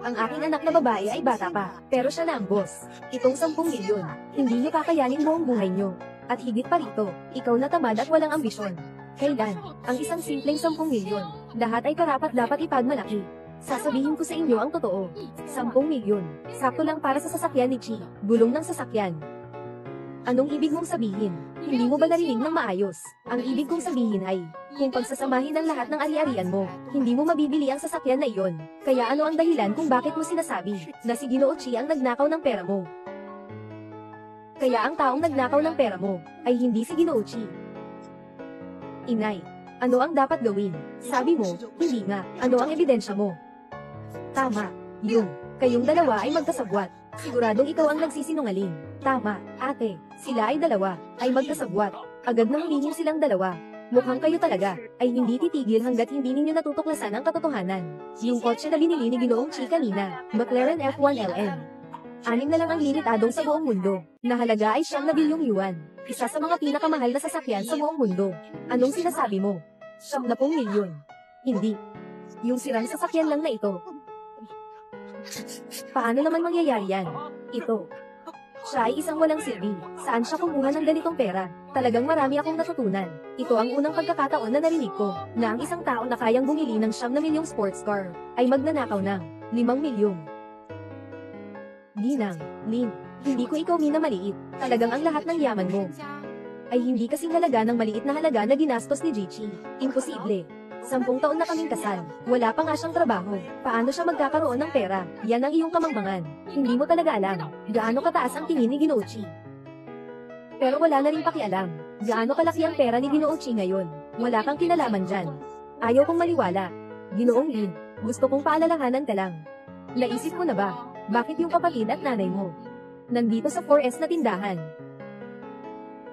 Ang aking anak na babae ay bata pa, pero siya na ang boss. Itong 10 milyon, hindi niyo kakayanin buong buhay niyo. At higit pa rito, ikaw na tamad at walang ambisyon. Kailan, ang isang simpleng 10 milyon, lahat ay karapat-dapat ipagmalaki. Sasabihin ko sa inyo ang totoo. 10 milyon, sakto lang para sa sasakyan ni Chi, gulong ng sasakyan. Anong ibig mong sabihin? Hindi mo ba narinig ng maayos? Ang ibig kong sabihin ay, kung pagsasamahin ang lahat ng ari-arian mo, hindi mo mabibili ang sasakyan na iyon. Kaya ano ang dahilan kung bakit mo sinasabi na si Ginoo Chi ang nagnakaw ng pera mo? Kaya ang taong nagnakaw ng pera mo ay hindi si Ginoo Chi. Inay, ano ang dapat gawin? Sabi mo, hindi nga. Ano ang ebidensya mo? Tama, kayong dalawa ay magkasabwat. Siguradong ikaw ang nagsisinungaling. Tama, ate, sila ay dalawa, ay magkasabwat. Agad nang humingin silang dalawa. Mukhang kayo talaga, ay hindi titigil hanggat hindi ninyo natutuklasan ang katotohanan. Yung kotse na binili ni Ginoong Chi kanina, McLaren F1LM. 6 na lang ang limitadong sa buong mundo, na halaga ay 9 na bilyong yuan. Isa sa mga pinakamahal na sasakyan sa buong mundo. Anong sinasabi mo? 10 milyon. Hindi. Yung sirang sasakyan lang na ito. Paano naman mangyayari yan? Ito. Siya ay isang walang silbi. Saan siya kumuha ng ganitong pera? Talagang marami akong natutunan. Ito ang unang pagkakataon na narinig ko, na ang isang tao na kayang bumili ng 9 na milyong sports car, ay magnanakaw ng 5 milyong. Ginang, Lin, hindi ko ikaw minamaliit. Talagang ang lahat ng yaman mo ay hindi kasing halaga ng maliit na halaga na ginastos ni Jichi. Imposible. 10 taon na kaming kasal. Wala pa nga siyang trabaho. Paano siya magkakaroon ng pera? Yan ang iyong kamangmangan. Hindi mo talaga alam gaano kataas ang tingin ni Ginoo Chi. Pero wala na rin pakialam gaano kalaki ang pera ni Ginoo Chi ngayon. Wala kang kinalaman dyan. Ayaw kong maniwala. Ginoong Lin, gusto kong paalalahanan ka lang. Naisip mo na ba? Bakit yung kapatid at nanay mo nandito sa 4S na tindahan?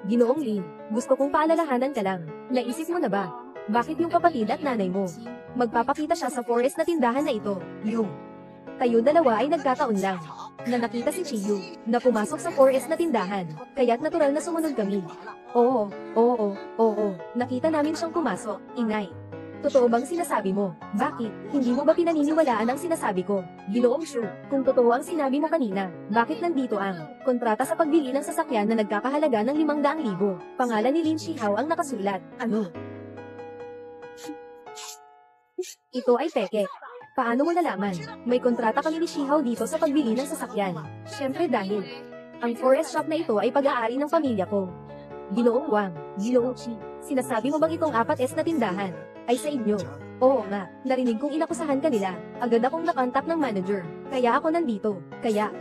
Ginoong Lin, gusto kong paalalahanan ka lang. Naisip mo na ba? Bakit yung kapatid at nanay mo magpapakita siya sa 4S na tindahan na ito? Tayo dalawa ay nagkataon lang na nakita si Chiyu na pumasok sa 4S na tindahan, kaya't natural na sumunod kami. Oo, nakita namin siyang pumasok, inay. Totoo bang sinasabi mo? Bakit? Hindi mo ba pinaniniwalaan ang sinasabi ko? Ginoong Shu, kung totoo ang sinabi mo kanina, bakit nandito ang kontrata sa pagbili ng sasakyan na nagkakahalaga ng 500,000? Pangalan ni Lin Shihao ang nakasulat. Ano? Ito ay peke. Paano mo nalaman? May kontrata kami ni Shihao dito sa pagbili ng sasakyan. Siyempre dahil ang 4S shop na ito ay pag-aari ng pamilya ko. Ginoong Wang, Ginoong Chi, sinasabi mo bang itong 4S na tindahan ay sa inyo? Oo nga, narinig kong inakusahan ka nila. Agad akong nakontak ng manager. Kaya ako nandito. Kaya,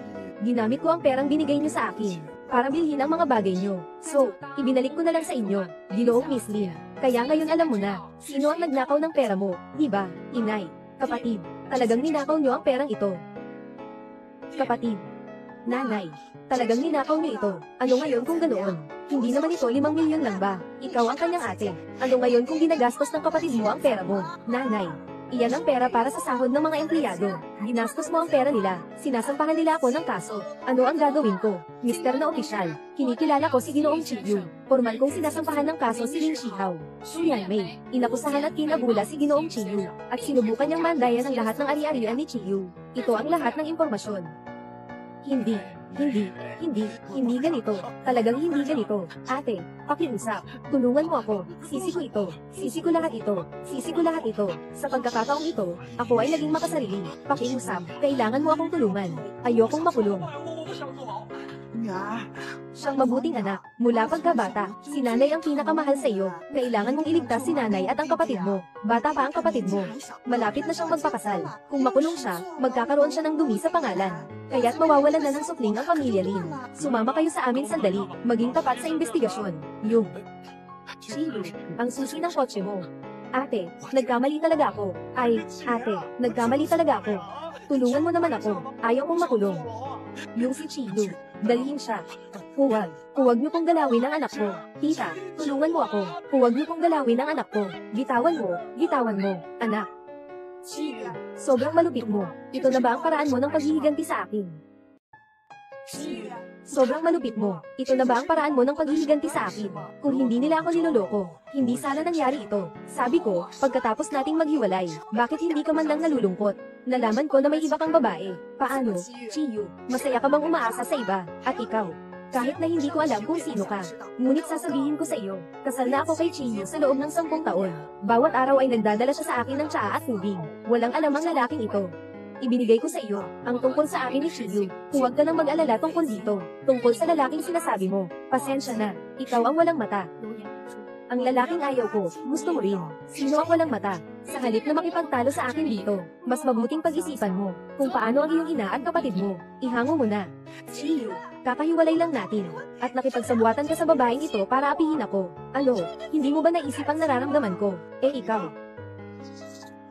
ginamit ko ang perang binigay niyo sa akin para bilhin ang mga bagay niyo. So, ibinalik ko na lang sa inyo, Ginoong Miss Lin. Kaya ngayon alam mo na, sino ang nagnakaw ng pera mo, di ba? Inay, kapatid, talagang ninakaw niyo ang perang ito. Kapatid, nanay, talagang ninakaw niyo ito. Ano ngayon kung ganoon? Hindi naman ito 5 milyon lang ba? Ikaw ang kanyang ate. Ano ngayon kung ginagastos ng kapatid mo ang pera mo? Nanay, iyan ang pera para sa sahod ng mga empleyado. Ginastos mo ang pera nila. Sinasampahan nila ako ng kaso. Ano ang gagawin ko? Mister na opisyal, kinikilala ko si Ginoong Chiyu. Formal kong sinasampahan ng kaso si Lin Shihao. Suyan Mei, inakusahan at kinabula si Ginoong Chiyu. At sinubukan niyang mandayan ang lahat ng ari-arian ni Chiyu. Ito ang lahat ng impormasyon. Hindi ganito. Talagang hindi ganito. Ate, pakiusap. Tulungan mo ako. Sisi ko ito. Sisi ko lahat ito. Sisi ko lahat ito. Sa pagkakataong ito, ako ay naging makasarili. Pakiusap. Kailangan mo akong tulungan. Ayokong makulong. Siyang mabuting anak. Mula pagkabata, si nanay ang pinakamahal sa iyo. Kailangan mong iligtas si nanay at ang kapatid mo. Bata pa ang kapatid mo. Malapit na siyang magpakasal. Kung makulong siya, magkakaroon siya ng dumi sa pangalan. Kaya't mawawalan na ng supling ang pamilya Lin. Sumama kayo sa amin sandali. Maging tapat sa investigasyon. Chiyu, ang susi ng kotse mo. Ate, nagkamali talaga ako. Ay, ate, nagkamali talaga ako. Tulungan mo naman ako. Ayaw kong makulong. Yung si Chiyu, dalhin siya. Huwag niyo pong galawin ang anak ko. Tita, tulungan mo ako. Huwag niyo pong galawin ang anak ko. Bitawan mo, anak. Chiyu, sobrang malupit mo. Ito na ba ang paraan mo ng paghihiganti sa akin? Sobrang malupit mo. Ito na ba ang paraan mo ng paghihiganti sa akin? Kung hindi nila ako niloloko, hindi sana nangyari ito. Sabi ko, pagkatapos nating maghiwalay, bakit hindi ka man lang nalulungkot? Nalaman ko na may iba kang babae. Paano, Chiyu? Masaya ka bang umaasa sa iba? At ikaw? Kahit na hindi ko alam kung sino ka. Ngunit sasabihin ko sa iyo, kasal na ako kay Chiyu sa loob ng 10 taon. Bawat araw ay nagdadala siya sa akin ng tsaa at tubig. Walang alam ang lalaking ito. Ibinigay ko sa iyo, ang tungkol sa akin ni Chiyu. Huwag ka nang mag-alala tungkol dito. Tungkol sa lalaking sinasabi mo, pasensya na, ikaw ang walang mata. Ang lalaking ayaw ko, gusto mo rin. Sino ang walang mata? Sa halip na makipagtalo sa akin dito, mas mabuting pag-isipan mo, kung paano ang iyong ina at kapatid mo. Ihango mo na. Chiyu, kakahiwalay lang natin. At nakipagsabuatan ka sa babaeng ito para apihin ako. Ano, hindi mo ba naisip ang nararamdaman ko? Eh ikaw?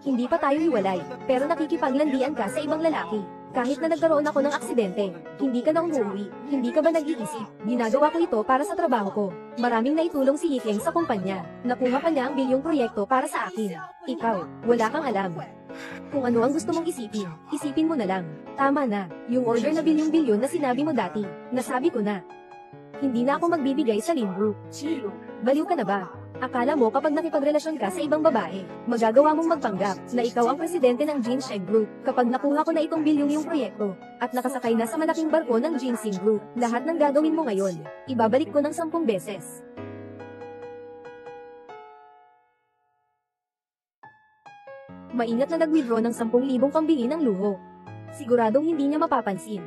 Hindi pa tayo hiwalay, pero nakikipaglandian ka sa ibang lalaki. Kahit na nagkaroon ako ng aksidente, hindi ka na umuwi, hindi ka ba nag-iisip? Ginagawa ko ito para sa trabaho ko. Maraming naitulong si Yikeng sa kumpanya. Nakuha pa niya ang bilyong proyekto para sa akin. Ikaw, wala kang alam. Kung ano ang gusto mong isipin, isipin mo na lang. Tama na, yung order na bilyong-bilyon na sinabi mo dati, nasabi ko na. Hindi na ako magbibigay sa Lin Group. Chiyu, baliw ka na ba? Akala mo kapag nakipagrelasyon ka sa ibang babae, magagawa mong magpanggap na ikaw ang presidente ng Ginseng Group. Kapag nakuha ko na itong bilyong yung proyekto, at nakasakay na sa malaking barko ng Ginseng Group, lahat ng gagawin mo ngayon, ibabalik ko ng 10 beses. Maingat na nag-withdraw ng 10,000 pambili ng luho. Siguradong hindi niya mapapansin.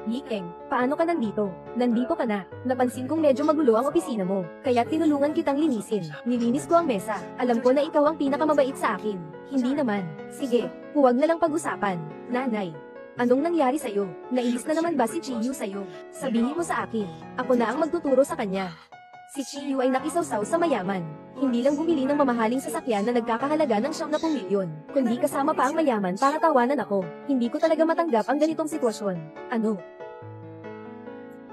Yikeng, paano ka nandito? Nandito ka na. Napansin kong medyo magulo ang opisina mo, kaya tinulungan kitang linisin. Nilinis ko ang mesa. Alam ko na ikaw ang pinakamabait sa akin. Hindi naman. Sige, huwag na lang pag-usapan. Nanay, anong nangyari sa'yo? Nainis na naman ba si Chiyu sa'yo? Sabihin mo sa akin. Ako na ang magtuturo sa kanya. Si Chiyu ay nakisawsaw sa mayaman. Hindi lang bumili ng mamahaling sasakyan na nagkakahalaga ng 70 milyon, kundi kasama pa ang mayaman para tawanan ako. Hindi ko talaga matanggap ang ganitong sitwasyon. Ano?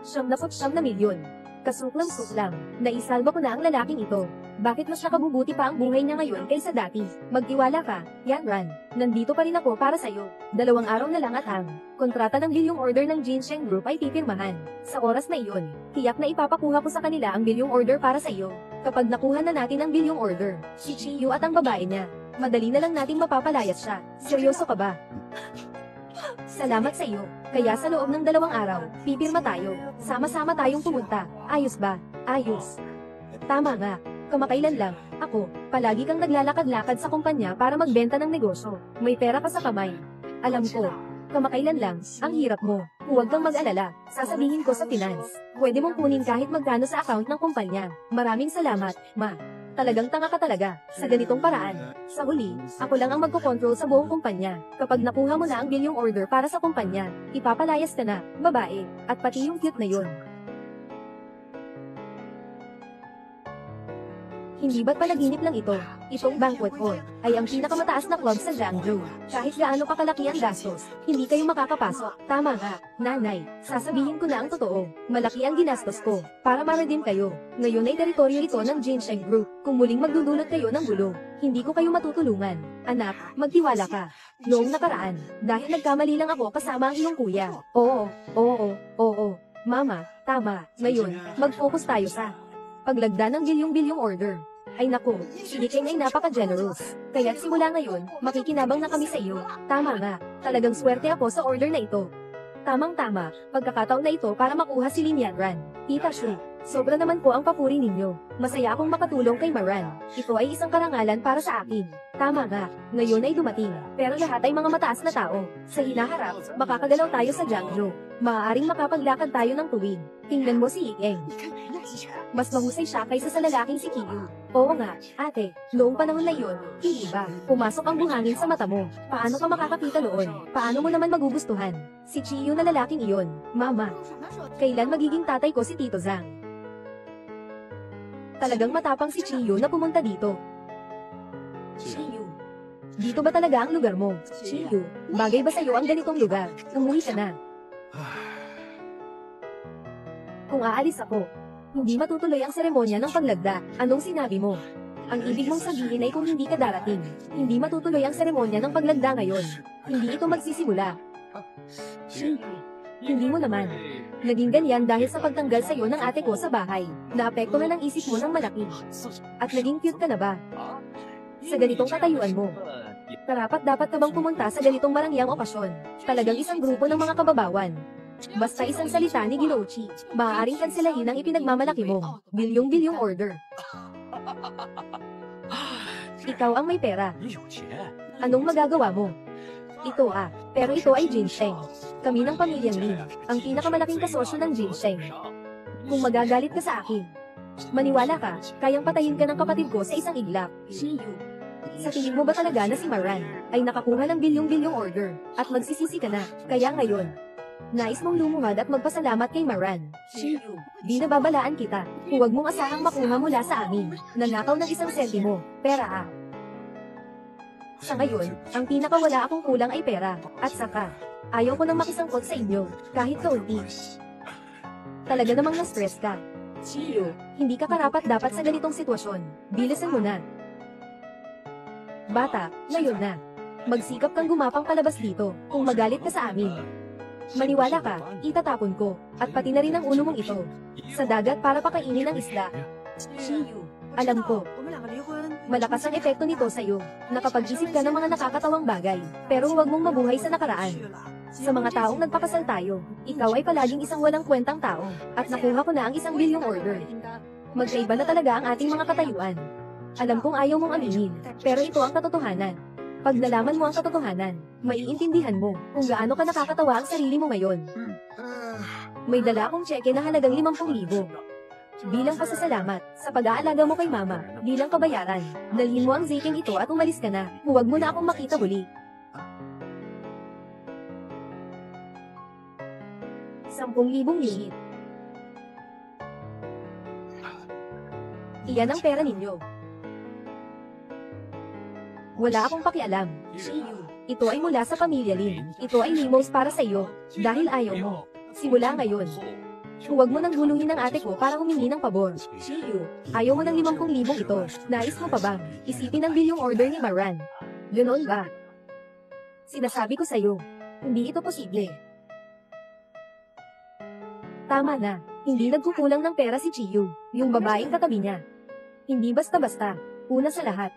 79 na milyon. Kasuklam-suklam. Naisalba ko na ang lalaking ito. Bakit mas nakabubuti pa ang buhay niya ngayon kaysa dati? Magtiwala ka, Yanran. Nandito pa rin ako para sa'yo. 2 araw na lang at ang kontrata ng bilyong order ng Ginseng Group ay pipirmahan. Sa oras na iyon, tiyak na ipapakuha ko sa kanila ang bilyong order para sa'yo. Kapag nakuha na natin ang bilyong order, si Chiyu at ang babae niya, madali na lang nating mapapalayas siya. Seryoso ka ba? Salamat sa iyo. Kaya sa loob ng 2 araw, pipirma tayo. Sama-sama tayong pumunta. Ayos ba? Ayos. Tama nga. Kamakailan lang, ako, palagi kang naglalakad-lakad sa kumpanya para magbenta ng negosyo. May pera ka sa kamay. Alam ko. Kamakailan lang, ang hirap mo. Huwag kang mag-alala. Sasabihin ko sa finance. Pwede mong kunin kahit magkano sa account ng kumpanya. Maraming salamat, ma. Talagang tanga ka talaga, sa ganitong paraan. Sa huli, ako lang ang magkokontrol sa buong kumpanya. Kapag nakuha mo na ang bilyong order para sa kumpanya, ipapalayas ka na, babae, at pati yung cute na yun. Hindi ba't panaginip lang ito? Itong banquet hall ay ang pinakamataas na club sa Jiangsu. Kahit gaano pa kalaki ang gastos, hindi kayo makakapasok. Tama nga, nanay, sasabihin ko na ang totoo. Malaki ang ginastos ko para ma-redeem kayo. Ngayon ay teritoryo ito ng Ginseng Group. Kung muling magdudulot kayo ng gulo, hindi ko kayo matutulungan. Anak, magtiwala ka. Noong nakaraan, dahil nagkamali lang ako kasama ang iyong kuya. Oo. Mama, tama. Ngayon, mag-focus tayo sa paglagda ng bilyong-bilyong order. Ay naku, si Yikeng ay napaka-generous. Kaya't simula ngayon, makikinabang na kami sa iyo. Tama nga, talagang swerte ako sa order na ito. Tamang-tama, pagkakataon na ito para makuha si Lin Yanran. Tita Shu, sobra naman po ang papuri ninyo. Masaya akong makatulong kay Maran. Ito ay isang karangalan para sa akin. Tama nga, ngayon ay dumating. Pero lahat ay mga mataas na tao. Sa hinaharap, makakagalaw tayo sa Jiangsu. Maaaring makapaglakad tayo ng tuwid. Tingnan mo si Yikeng. Mas mahusay siya kaysa sa lalaking si Kiyu. Oo nga, ate, noong panahon na yun, hindi ba, pumasok ang buhangin sa mata mo. Paano ka makakakita noon? Paano mo naman magugustuhan? Si Chiyu na lalaking iyon, mama. Kailan magiging tatay ko si Tito Zhang? Talagang matapang si Chiyu na pumunta dito. Chiyu, dito ba talaga ang lugar mo? Chiyu, bagay ba sa'yo ang ganitong lugar? Umuwi ka na. Kung aalis ako, hindi matutuloy ang seremonya ng paglagda. Anong sinabi mo? Ang ibig mong sabihin ay kung hindi ka darating, hindi matutuloy ang seremonya ng paglagda ngayon. Hindi ito magsisimula. Hindi mo naman. Naging ganyan dahil sa pagtanggal sa'yo ng ate ko sa bahay. Naapektuhan ang isip mo ng malaki. At naging cute ka na ba? Sa ganitong katayuan mo. Dapat ka bang pumunta sa ganitong marangyang okasyon? Talagang isang grupo ng mga kababawan. Basta isang salita ni Ginochi, maaaring kanselahin ang ipinagmamalaki mo. Bilyong-bilyong order. Ikaw ang may pera. Anong magagawa mo? Pero ito ay ginseng. Kami ng pamilyang Lin, ang pinakamalaking kasosyo ng ginseng. Kung magagalit ka sa akin, maniwala ka, kayang patayin ka ng kapatid ko sa isang iglap. Sa tingin mo ba talaga na si Maran ay nakakuha ng bilyong-bilyong order at magsisisi ka na? Kaya ngayon, nais mong lumuhad at magpasalamat kay Maran. Di nababalaan kita. Huwag mong asahang makuha mula sa amin. Nanakaw ng 1 sentimo. Pera. Sa ngayon, ang pinakawala akong kulang ay pera. At saka, ayaw ko nang makisangkot sa inyo, kahit kaunti. Talaga namang na-stress ka. Hindi ka karapat dapat sa ganitong sitwasyon. Bilisan mo na. Bata, ngayon na. Magsikap kang gumapang palabas dito, kung magalit ka sa amin. Maniwala ka, itatapon ko, at pati na rin ang ulo mong ito. Sa dagat para pakainin ang isda. Alam ko. Malakas ang epekto nito sa'yo. Nakapag-isip ka ng mga nakakatawang bagay, pero huwag mong mabuhay sa nakaraan. Sa mga taong nagpakasal tayo, ikaw ay palaging isang walang kwentang tao, at nakuha ko na ang 1 bilyong order. Magkaiba na talaga ang ating mga katayuan. Alam kong ayaw mong aminin, pero ito ang katotohanan. Pag nalaman mo ang katotohanan, maiintindihan mo kung gaano ka nakakatawa ang sarili mo ngayon. May dala akong tseke na halagang 50,000. Bilang pasasalamat sa pag-aalaga mo kay mama, bilang kabayaran, dalhin mo ang zeking ito at umalis ka na. Huwag mo na akong makita muli. 10,000 unit. Iyan ang pera ninyo. Wala akong pakialam. Ito ay mula sa pamilya Lin. Ito ay limos para sa iyo, dahil ayaw mo. Simula ngayon, huwag mo nang guluhin ng ate ko para humingi ng pabor. Ayaw mo ng 50,000 ito. Nais mo pa bang isipin ang bilyong order ni Maran? Ganoon ba? Sinasabi ko sa'yo, hindi ito posible. Tama na, hindi nagkukulang ng pera si Chiyu, yung babaeng katabi niya. Hindi basta-basta. Una sa lahat,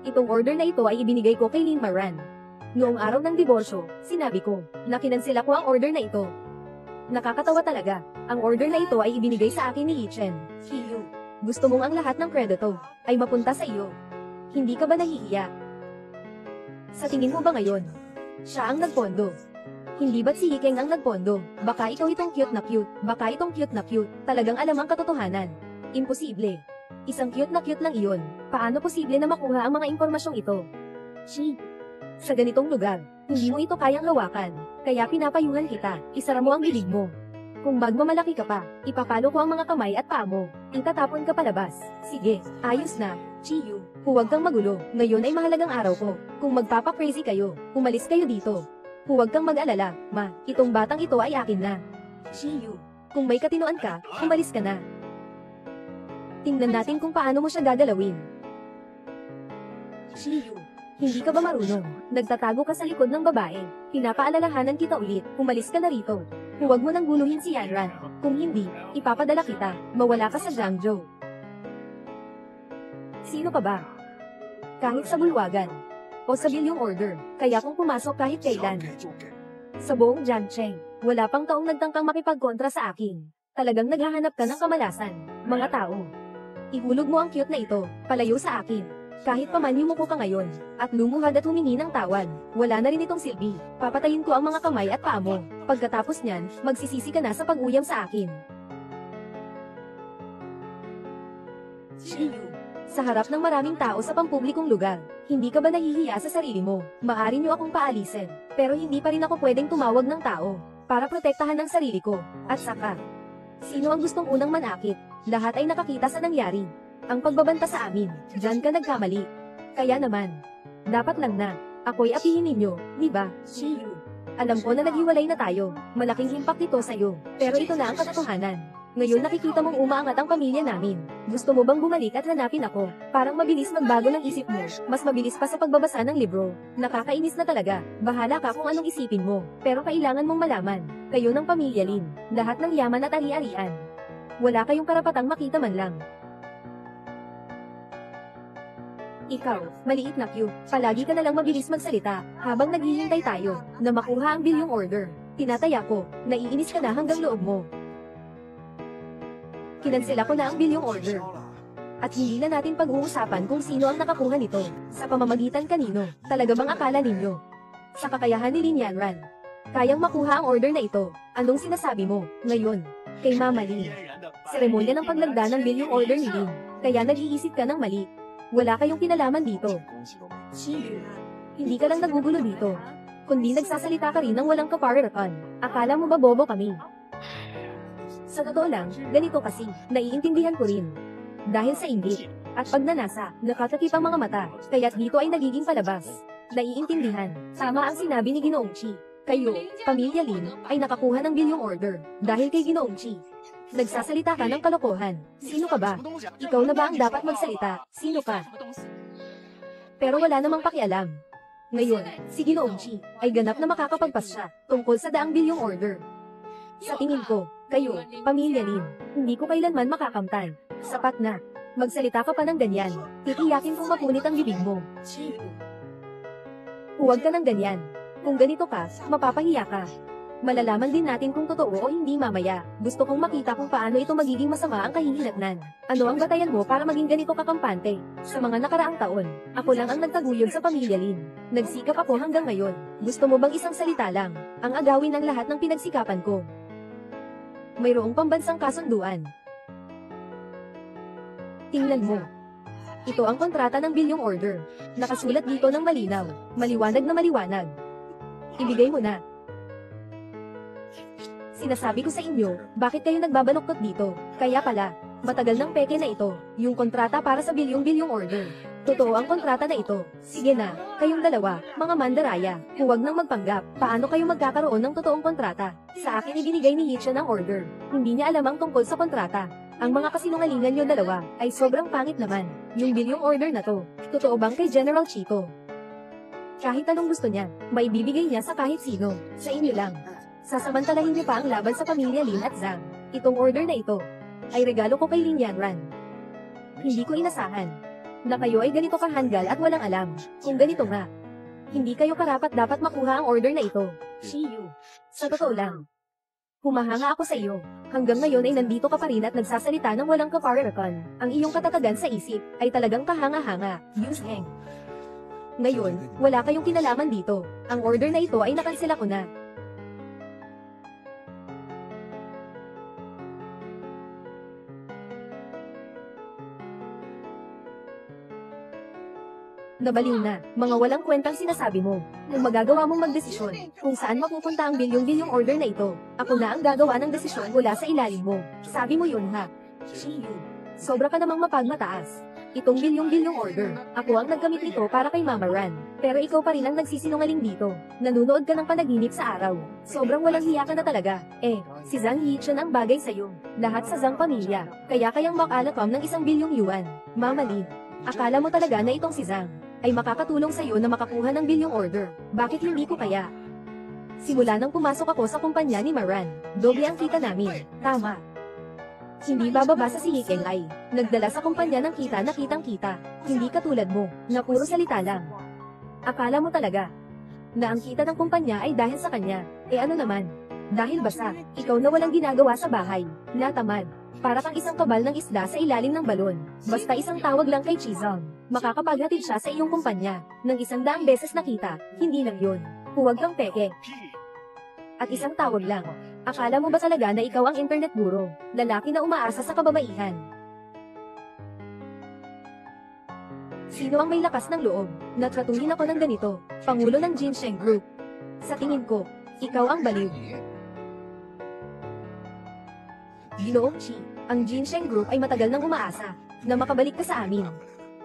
itong order na ito ay ibinigay ko kay Lin Maran. Noong araw ng diborsyo, sinabi ko na kinansela ko ang order na ito. Nakakatawa talaga. Ang order na ito ay ibinigay sa akin ni Yichen. Hiyu, gusto mong ang lahat ng kredito ay mapunta sa iyo. Hindi ka ba nahihiya? Sa tingin mo ba ngayon, siya ang nagpondo? Hindi ba't si Hikeng ang nagpondo? Baka itong cute na cute. Baka itong cute na cute. Talagang alam ang katotohanan. Imposible. Isang cute na cute lang iyon. Paano posible na makuha ang mga impormasyong ito? Sa ganitong lugar, hindi mo ito kayang hawakan. Kaya pinapayuhan kita, isara mo ang bibig mo. Kung magmamalaki ka pa, ipapalo ko ang mga kamay at paa mo. Itatapon ka palabas. Sige, ayos na. Chiyu, huwag kang magulo. Ngayon ay mahalagang araw ko. Kung magpapa-crazy kayo, umalis kayo dito. Huwag kang mag-alala, ma. Itong batang ito ay akin na. Chiyu, kung may katinoan ka, umalis ka na. Tingnan natin kung paano mo siya gagalawin. Chiyu, hindi ka ba marunong? Nagtatago ka sa likod ng babae. Pinapaalalahanan kita ulit. Umalis ka na rito. Huwag mo nang guluhin si Yanran. Kung hindi, ipapadala kita. Mawala ka sa Jiangzhou. Sino pa ba? Kahit sa bulwagan. O sa bilyong order. Kaya kung pumasok kahit kailan. Sa buong Jiangcheng, wala pang taong nagtangkang makipagkontra sa akin. Talagang naghahanap ka ng kamalasan. Mga tao. Ihulog mo ang cute na ito. Palayo sa akin. Kahit pa man yumuko ka ngayon, at lumuhad at humingi ng tawad, wala na rin itong silbi. Papatayin ko ang mga kamay at paa mo. Pagkatapos niyan, magsisisi ka na sa pag-uyam sa akin. Sa harap ng maraming tao sa pampublikong lugar, hindi ka ba nahihiya sa sarili mo? Maaari niyo akong paalisin, pero hindi pa rin ako pwedeng tumawag ng tao, para protektahan ang sarili ko. At saka, sino ang gustong unang manakit? Lahat ay nakakita sa nangyari. Ang pagbabanta sa amin, dyan ka nagkamali. Kaya naman, dapat lang na, ako'y apihin ninyo, di ba? Alam ko na naghiwalay na tayo, malaking impact ito sa'yo, pero ito na ang katotohanan. Ngayon nakikita mong umaangat ang pamilya namin. Gusto mo bang bumalik at hanapin ako? Parang mabilis magbago ng isip mo. Mas mabilis pa sa pagbabasa ng libro. Nakakainis na talaga. Bahala ka kung anong isipin mo. Pero kailangan mong malaman. Kayo ng pamilya Lin. Lahat ng yaman at ari-arian. Wala kayong karapatang makita man lang. Ikaw, maliit na Q, palagi ka na lang mabilis magsalita, habang naghihintay tayo, na makuha ang bilyong order. Tinataya ko, naiinis ka na hanggang loob mo. Kinansela ko na ang bilyong order. At hindi na natin pag-uusapan kung sino ang nakakuha nito, sa pamamagitan kanino, talaga bang akala ninyo? Sa kakayahan ni Lin Yanran. Kayang makuha ang order na ito, anong sinasabi mo, ngayon, kay Mama Lin? Seremonya ng paglagda ng bilyong order ni Lin, kaya nag-iisip ka ng mali. Wala kayong kinalaman dito. Hindi ka lang nagugulo dito. Kundi nagsasalita ka rin ng walang kapararakan. Akala mo ba bobo kami? Sa totoo lang, ganito kasi, naiintindihan ko rin. Dahil sa inggit, at pagnanasa, nakatakip ang mga mata, kaya't dito ay nagiging palabas. Naiintindihan, tama ang sinabi ni Ginoong Chi. Kayo, Pamilya Lin, ay nakakuha ng bilyong order, dahil kay Ginoong Chi. Nagsasalita ka ng kalokohan. Sino ka ba? Ikaw na ba ang dapat magsalita? Sino ka? Pero wala namang pakialam. Ngayon, si Ginoong Chi ay ganap na makakapagpasya tungkol sa daang bilyong order. Sa tingin ko, kayo, Pamilya Lin, hindi ko kailanman makakamtan. Sapat na. Magsalita ka pa ng ganyan. Titiyakin kong mapunit ang bibig mo. Huwag ka ng ganyan. Kung ganito ka, mapapahiya ka. Malalaman din natin kung totoo o hindi mamaya. Gusto kong makita kung paano ito magiging masama ang kahihinatnan. Ano ang batayan mo para maging ganito kakampante? Sa mga nakaraang taon, ako lang ang nagtaguyod sa Pamilya Lin. Nagsikap ako hanggang ngayon. Gusto mo bang isang salita lang, ang agawin ng lahat ng pinagsikapan ko? Mayroong pambansang kasunduan. Tingnan mo. Ito ang kontrata ng bilyong order. Nakasulat dito ng malinaw, maliwanag na maliwanag. Ibigay mo na. Sinasabi ko sa inyo, bakit kayo nagbabaluktot dito? Kaya pala, matagal ng peke na ito, yung kontrata para sa bilyong-bilyong order. Totoo ang kontrata na ito. Sige na, kayong dalawa, mga mandaraya, huwag nang magpanggap. Paano kayo magkakaroon ng totoong kontrata? Sa akin ibinigay ni Yicha ng order. Hindi niya alam ang tungkol sa kontrata. Ang mga kasinungalingan niyo dalawa, ay sobrang pangit naman. Yung bilyong order na to, totoo bang kay General Chico? Kahit anong gusto niya, maibibigay niya sa kahit sino, sa inyo lang. Sasamantalahin niyo pa ang laban sa Pamilya Lin at Zhang. Itong order na ito, ay regalo ko kay Lin Yanran. Hindi ko inasahan, na kayo ay ganito kahanggal at walang alam. Kung ganito nga, hindi kayo karapat dapat makuha ang order na ito. Shiyu. Sa totoo lang, humahanga ako sa iyo. Hanggang ngayon ay nandito ka pa rin at nagsasalita ng walang kapararakan. Ang iyong katatagan sa isip, ay talagang kahanga-hanga. Yus Heng. Ngayon, wala kayong kinalaman dito. Ang order na ito ay nakansela ko na. Nabaliw na, mga walang kwentang sinasabi mo. Kung magagawa mong magdesisyon, kung saan mapupunta ang bilyong-bilyong order na ito, ako na ang gagawa ng desisyon mula sa ilalim mo. Sabi mo yun ha? Shiyu. Sobra ka namang mapagmataas. Itong bilyong-bilyong order, ako ang naggamit nito para kay Mama Ran. Pero ikaw pa rin ang nagsisinungaling dito. Nanunood ka ng panaginip sa araw. Sobrang walang hiya ka na talaga. Si Zhang Yichun ang bagay sa'yo. Lahat sa Zhang pamilya. Kaya kayang makalakom ng 1 bilyong yuan. Mama Lin, akala mo talaga na itong si Zhang ay makakatulong sa iyo na makakuha ng bilyong order. Bakit hindi ko kaya? Simula nang pumasok ako sa kumpanya ni Maran, doble ang kita namin. Tama. Hindi bababa sa sihikeng ay nagdala sa kumpanya ng kita na kitang-kita. Hindi katulad mo, na puro salita lang. Akala mo talaga na ang kita ng kumpanya ay dahil sa kanya. Ano naman? Dahil basta, ikaw na walang ginagawa sa bahay. Natamad. Para kang isang kabal ng isda sa ilalim ng balon. Basta isang tawag lang kay Chizong. Makakapaghatid siya sa iyong kumpanya. Ng 100 beses nakita, hindi lang yun. Huwag kang peke. At isang tawag lang. Akala mo ba talaga na ikaw ang internet guru? Lalaki na umaasa sa kababaihan. Sino ang may lakas ng loob? Natratuhin ako ng ganito. Pangulo ng Jinsheng Group. Sa tingin ko, ikaw ang baliw. Ginoong Chi, ang Jinsheng Group ay matagal nang umaasa na makabalik ka sa amin.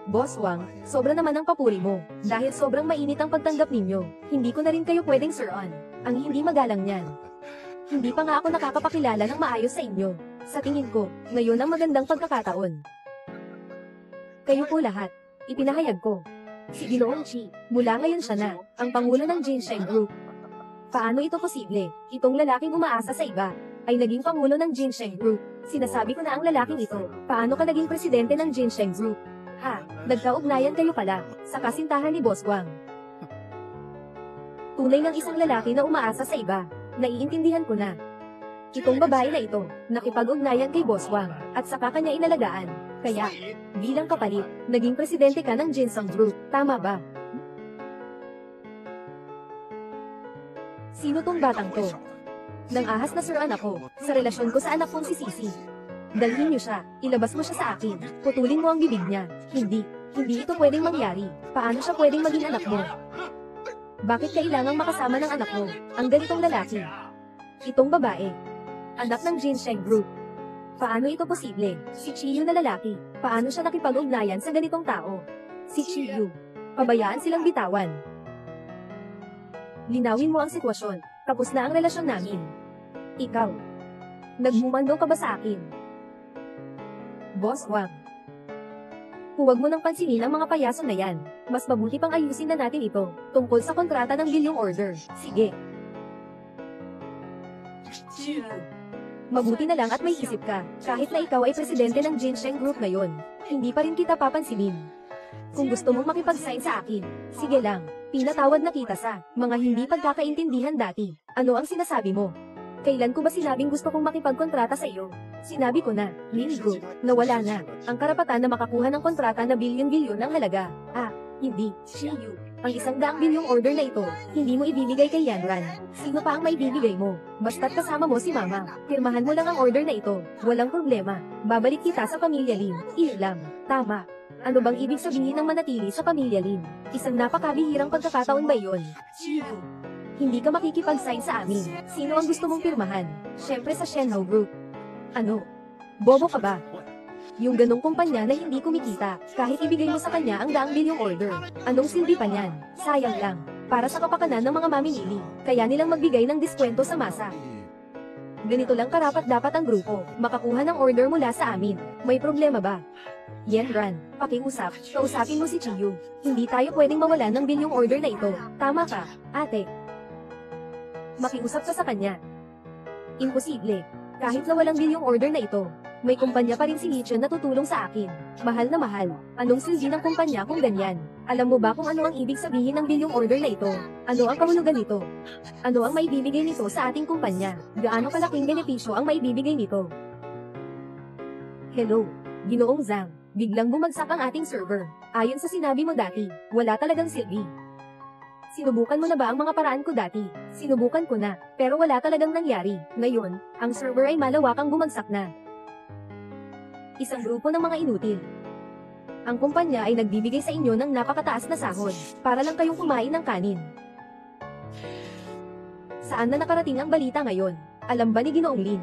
Boss Wang, sobra naman ang papuri mo. Dahil sobrang mainit ang pagtanggap ninyo, hindi ko na rin kayo pwedeng sir-on. Ang hindi magalang niyan. Hindi pa nga ako nakakapakilala ng maayos sa inyo. Sa tingin ko, ngayon ang magandang pagkakataon. Kayo po lahat, ipinahayag ko. Si Ginoong Chi, mula ngayon siya na, ang pangulo ng Ginseng Group. Paano ito posible? Itong lalaking umaasa sa iba, ay naging pangulo ng Ginseng Group. Sinasabi ko na ang lalaking ito, paano ka naging presidente ng Ginseng Group? Ha, nagkaugnayan kayo pala, sa kasintahan ni Boss Wang. Tunay ng isang lalaki na umaasa sa iba, naiintindihan ko na. Itong babae na ito, nakipag-ugnayan kay Boss Wang, at saka kanya inalagaan. Kaya, bilang kapalit, naging presidente ka ng Ginseng Group, tama ba? Sino tong batang to? Nang ahas na suruan ako, sa relasyon ko sa anak kong si Sisi. Dalhin niyo siya, ilabas mo siya sa akin, putulin mo ang bibig niya. Hindi ito pwedeng mangyari. Paano siya pwedeng maging anak mo? Bakit kailangang makasama ng anak mo, ang ganitong lalaki? Itong babae, anak ng Ginseng Group. Paano ito posible? Si Chiyu na lalaki, paano siya nakipag-ugnayan sa ganitong tao? Si Chiyu, pabayaan silang bitawan. Linawin mo ang sitwasyon. Tapos na ang relasyon namin. Ikaw, nagmumando ka ba sa akin? Boss Wang, huwag mo nang pansinin ang mga payason na yan. Mas mabuti pang ayusin na natin ito, tungkol sa kontrata ng bilyong order. Sige. Mabuti na lang at may isip ka, kahit na ikaw ay presidente ng Ginseng Group ngayon, hindi pa rin kita papansinin. Kung gusto mong makipag-sign sa akin, sige lang. Pinatawad na kita sa mga hindi pagkakaintindihan dati. Ano ang sinasabi mo? Kailan ko ba sinabing gusto kong makipagkontrata sa iyo? Sinabi ko na, linigo, na wala na ang karapatan na makakuha ng kontrata na bilyon-bilyon ng halaga. Hindi, Chiyu. Ang 100 bilyong order na ito, hindi mo ibibigay kay Yanran. Sino pa ang may bibigay mo? Basta't kasama mo si Mama. Pirmahan mo lang ang order na ito. Walang problema. Babalik kita sa pamilya Lin. Iyon lang. Tama. Ano bang ibig sabihin ng manatili sa pamilya Lin? Isang napakabihirang pagkakataon ba yun? Hindi ka makikipag-sign sa amin. Sino ang gusto mong pirmahan? Siyempre sa Shenhou Group. Ano? Bobo ka ba? Yung ganong kumpanya na hindi kumikita, kahit ibigay mo sa kanya ang 100 bilyong order. Anong silbi pa niyan? Sayang lang. Para sa kapakanan ng mga mamimili, kaya nilang magbigay ng diskwento sa masa. Ganito lang karapat dapat ang grupo, makakuha ng order mula sa amin. May problema ba? Yanran, pakiusap, kausapin mo si Chiyu. Hindi tayo pwedeng mawalan ng bilyong order na ito. Tama ka, ate. Makiusap ka sa kanya. Imposible. Kahit na walang bilyong order na ito, may kumpanya pa rin si Lichun na tutulong sa akin. Mahal na mahal. Anong silbi ng kumpanya kung ganyan? Alam mo ba kung ano ang ibig sabihin ng bilyong order na ito? Ano ang kahulugan nito? Ano ang maibibigay nito sa ating kumpanya? Gaano kalaking benepisyo ang maibibigay nito? Hello, Ginoong Zhang. Biglang bumagsak ang ating server. Ayon sa sinabi mo dati, wala talagang silbi. Sinubukan mo na ba ang mga paraan ko dati? Sinubukan ko na, pero wala talagang nangyari. Ngayon, ang server ay malawakang bumagsak na. Isang grupo ng mga inutil. Ang kumpanya ay nagbibigay sa inyo ng napakataas na sahod, para lang kayong kumain ng kanin. Saan na nakarating ang balita ngayon? Alam ba ni Ginoong Lin?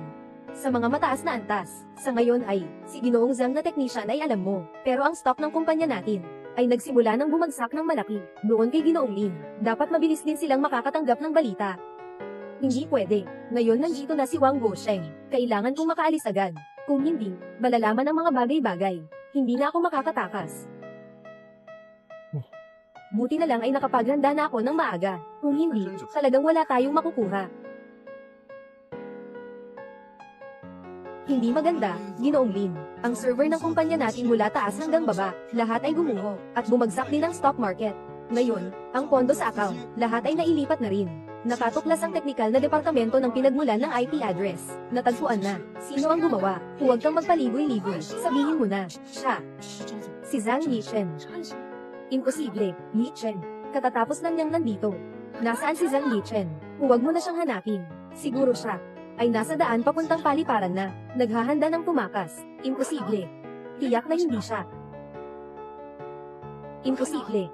Sa mga mataas na antas, sa ngayon ay, si Ginoong Zhang na technician ay alam mo, pero ang stock ng kumpanya natin, ay nagsimula ng bumagsak ng malaki. Doon kay Ginoong Lin, dapat mabilis din silang makakatanggap ng balita. Hindi pwede. Ngayon nandito na si Wang Guosheng. Kailangan kong makaalis agad. Kung hindi, malalaman ang mga bagay-bagay. Hindi na ako makakatakas. Buti na lang ay nakapaghanda na ako ng maaga. Kung hindi, talagang wala tayong makukuha. Hindi maganda, Ginoong Lin. Ang server ng kumpanya natin mula taas hanggang baba, lahat ay gumuho, at bumagsak din ang stock market. Ngayon, ang pondo sa account, lahat ay nailipat na rin. Nakatuklas ang teknikal na departamento ng pinagmulan ng IP address. Natagpuan na. Sino ang gumawa? Huwag kang magpaligoy-ligoy. Sabihin mo na, siya. Si Zhang Yichen. Imposible, Yichen. Katatapos lang niyang nandito. Nasaan si Zhang Yichen? Huwag mo na siyang hanapin. Siguro siya ay nasa daan papuntang paliparan na, naghahanda ng tumakas. Imposible. Tiyak na hindi siya. Imposible.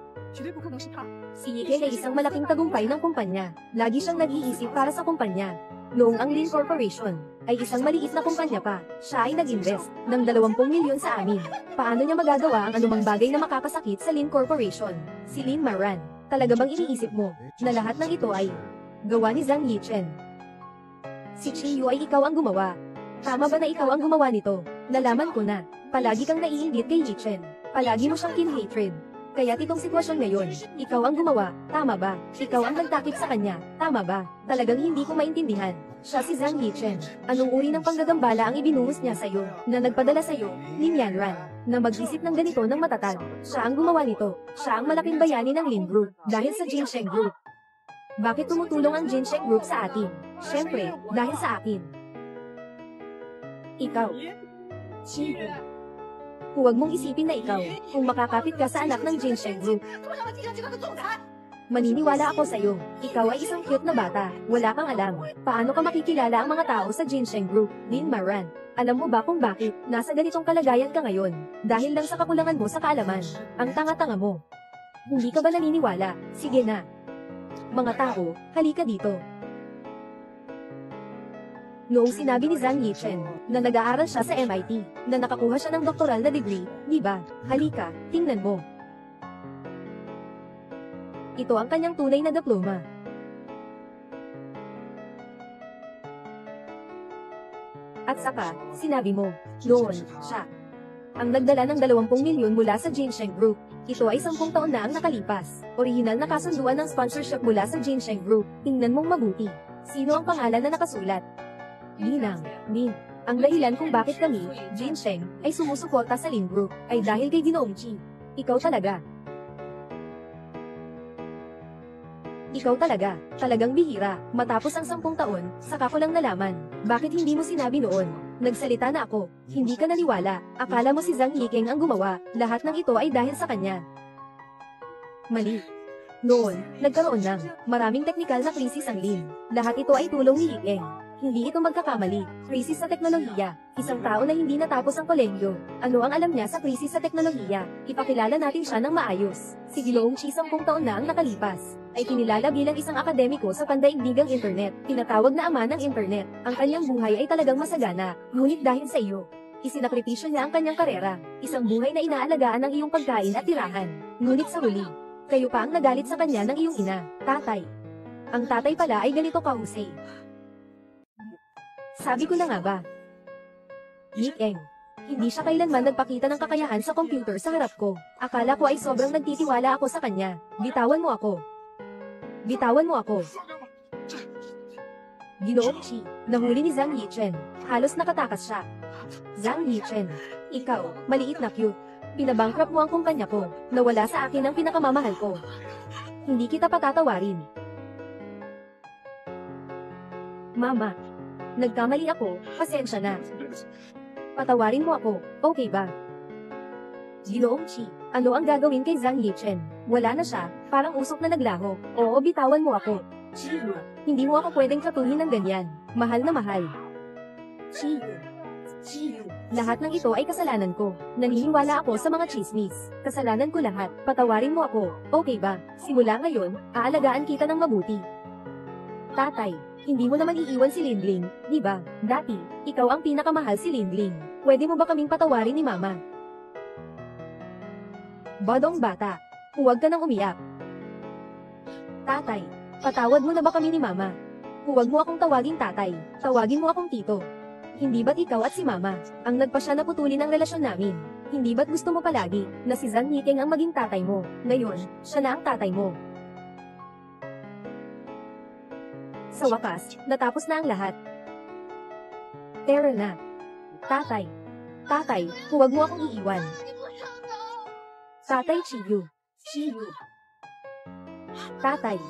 Si Yike ay isang malaking tagumpay ng kumpanya. Lagi siyang nag-iisip para sa kumpanya. Noong ang Lin Corporation ay isang maliit na kumpanya pa, siya ay nag-invest ng 20 milyon sa amin. Paano niya magagawa ang anumang bagay na makakasakit sa Lin Corporation? Si Lin Maran, talaga bang iniisip mo na lahat ng ito ay gawa ni Zhang Yichen? Si Chiyu ay ikaw ang gumawa. Tama ba na ikaw ang gumawa nito? Nalaman ko na. Palagi kang naiinggit kay Yichen. Palagi mo siyang kin-hatred. Kaya't itong sitwasyon ngayon, ikaw ang gumawa, tama ba? Ikaw ang nagtakip sa kanya, tama ba? Talagang hindi ko maintindihan. Siya si Zhang Yichen. Anong uri ng panggagambala ang ibinuhos niya sa'yo, na nagpadala sa'yo, ni Mianran, na mag-isip ng ganito ng matatag? Siya ang gumawa nito. Siya ang malaking bayani ng Lin Group, dahil sa Jinsheng Group. Bakit tumutulong ang Jinsheng Group sa atin? Siyempre, dahil sa akin. Ikaw. Chico. Huwag mong isipin na ikaw, kung makakapit ka sa anak ng Jinsheng Group. Maniniwala ako sa'yo, ikaw ay isang cute na bata, wala kang alam. Paano ka makikilala ang mga tao sa Jinsheng Group, Lin Maran? Alam mo ba kung bakit, nasa ganitong kalagayan ka ngayon? Dahil lang sa kakulangan mo sa kaalaman. Ang tanga-tanga mo. Hindi ka ba naniniwala? Sige na. Mga tao, halika dito. Noong sinabi ni Zhang Yichen, na nag-aaral siya sa MIT, na nakakuha siya ng doktoral na degree, di ba? Halika, tingnan mo. Ito ang kanyang tunay na diploma. At saka, sinabi mo, noon, siya ang nagdala ng 20 milyon mula sa Jinsheng Group. Ito ay 10 taon na ang nakalipas. Orihinal na kasunduan ng sponsorship mula sa Jinsheng Group. Tingnan mong mabuti. Sino ang pangalan na nakasulat? Linang, Lin. Ang dahilan kung bakit kami, Jinsheng, ay sumusuporta sa Lin Group, ay dahil kay Ginoong Chi. Ikaw talaga. Ikaw talaga, talagang bihira. Matapos ang 10 taon, saka ko lang nalaman. Bakit hindi mo sinabi noon? Nagsalita na ako. Hindi ka naniwala. Akala mo si Zhang Yikeng ang gumawa. Lahat ng ito ay dahil sa kanya. Mali. Noon, nagkaroon ng maraming teknikal na krisis ang Lin. Lahat ito ay tulong ni Yikeng. Hindi ito magkakamali. Krisis sa teknolohiya. Isang tao na hindi natapos ang kolehiyo. Ano ang alam niya sa krisis sa teknolohiya? Ipakilala natin siya ng maayos. Si Ginoong Chi 10 taon na ang nakalipas. Ay kinilala bilang isang akademiko sa pandaigdigang internet. Tinatawag na ama ng internet. Ang kanyang buhay ay talagang masagana. Ngunit dahil sa iyo, isinakripisyo niya ang kanyang karera. Isang buhay na inaalagaan ng iyong pagkain at tirahan. Ngunit sa huli, kayo pa ang nagalit sa kanya ng iyong ina, tatay. Ang tatay pala ay ganito kahusay. Sabi ko na nga ba? Yikeng. Hindi siya kailanman nagpakita ng kakayahan sa computer sa harap ko. Akala ko ay sobrang nagtitiwala ako sa kanya. Bitawan mo ako. Bitawan mo ako. Ginoong Chi, nahuli ni Zhang Yichen. Halos nakatakas siya. Zhang Yichen, ikaw, maliit na cute. Pinabankrupt mo ang kumpanya ko. Nawala sa akin ang pinakamamahal ko. Hindi kita patatawarin. Mama. Nagkamali ako, pasensya na. Patawarin mo ako, okay ba? Ginoong Chi, ano ang gagawin kay Zhang Yichen? Wala na siya, parang usok na naglaho. Oo, bitawan mo ako. Chiyu, hindi mo ako pwedeng katuhin ng ganyan. Mahal na mahal. Chiyu, lahat ng ito ay kasalanan ko. Naniniwala ako sa mga chismis. Kasalanan ko lahat, patawarin mo ako, okay ba? Simula ngayon, aalagaan kita ng mabuti. Tatay, hindi mo naman iiwan si Lindling, di ba? Dati, ikaw ang pinakamahal si Lindling. Pwede mo ba kaming patawarin ni Mama? Badong bata, huwag ka nang umiyak. Tatay, patawad mo na ba kami ni Mama? Huwag mo akong tawaging tatay, tawagin mo akong tito. Hindi ba't ikaw at si Mama ang nagpasya na putulin ang relasyon namin? Hindi ba't gusto mo palagi na si Zhang Yikeng ang maging tatay mo? Ngayon, siya na ang tatay mo. Sa wakas, natapos na ang lahat. Tara na. Tatay. Tatay, huwag mo akong iiwan. Tatay Chiyu. Tatay.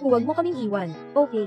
Huwag mo kaming iwan, okay?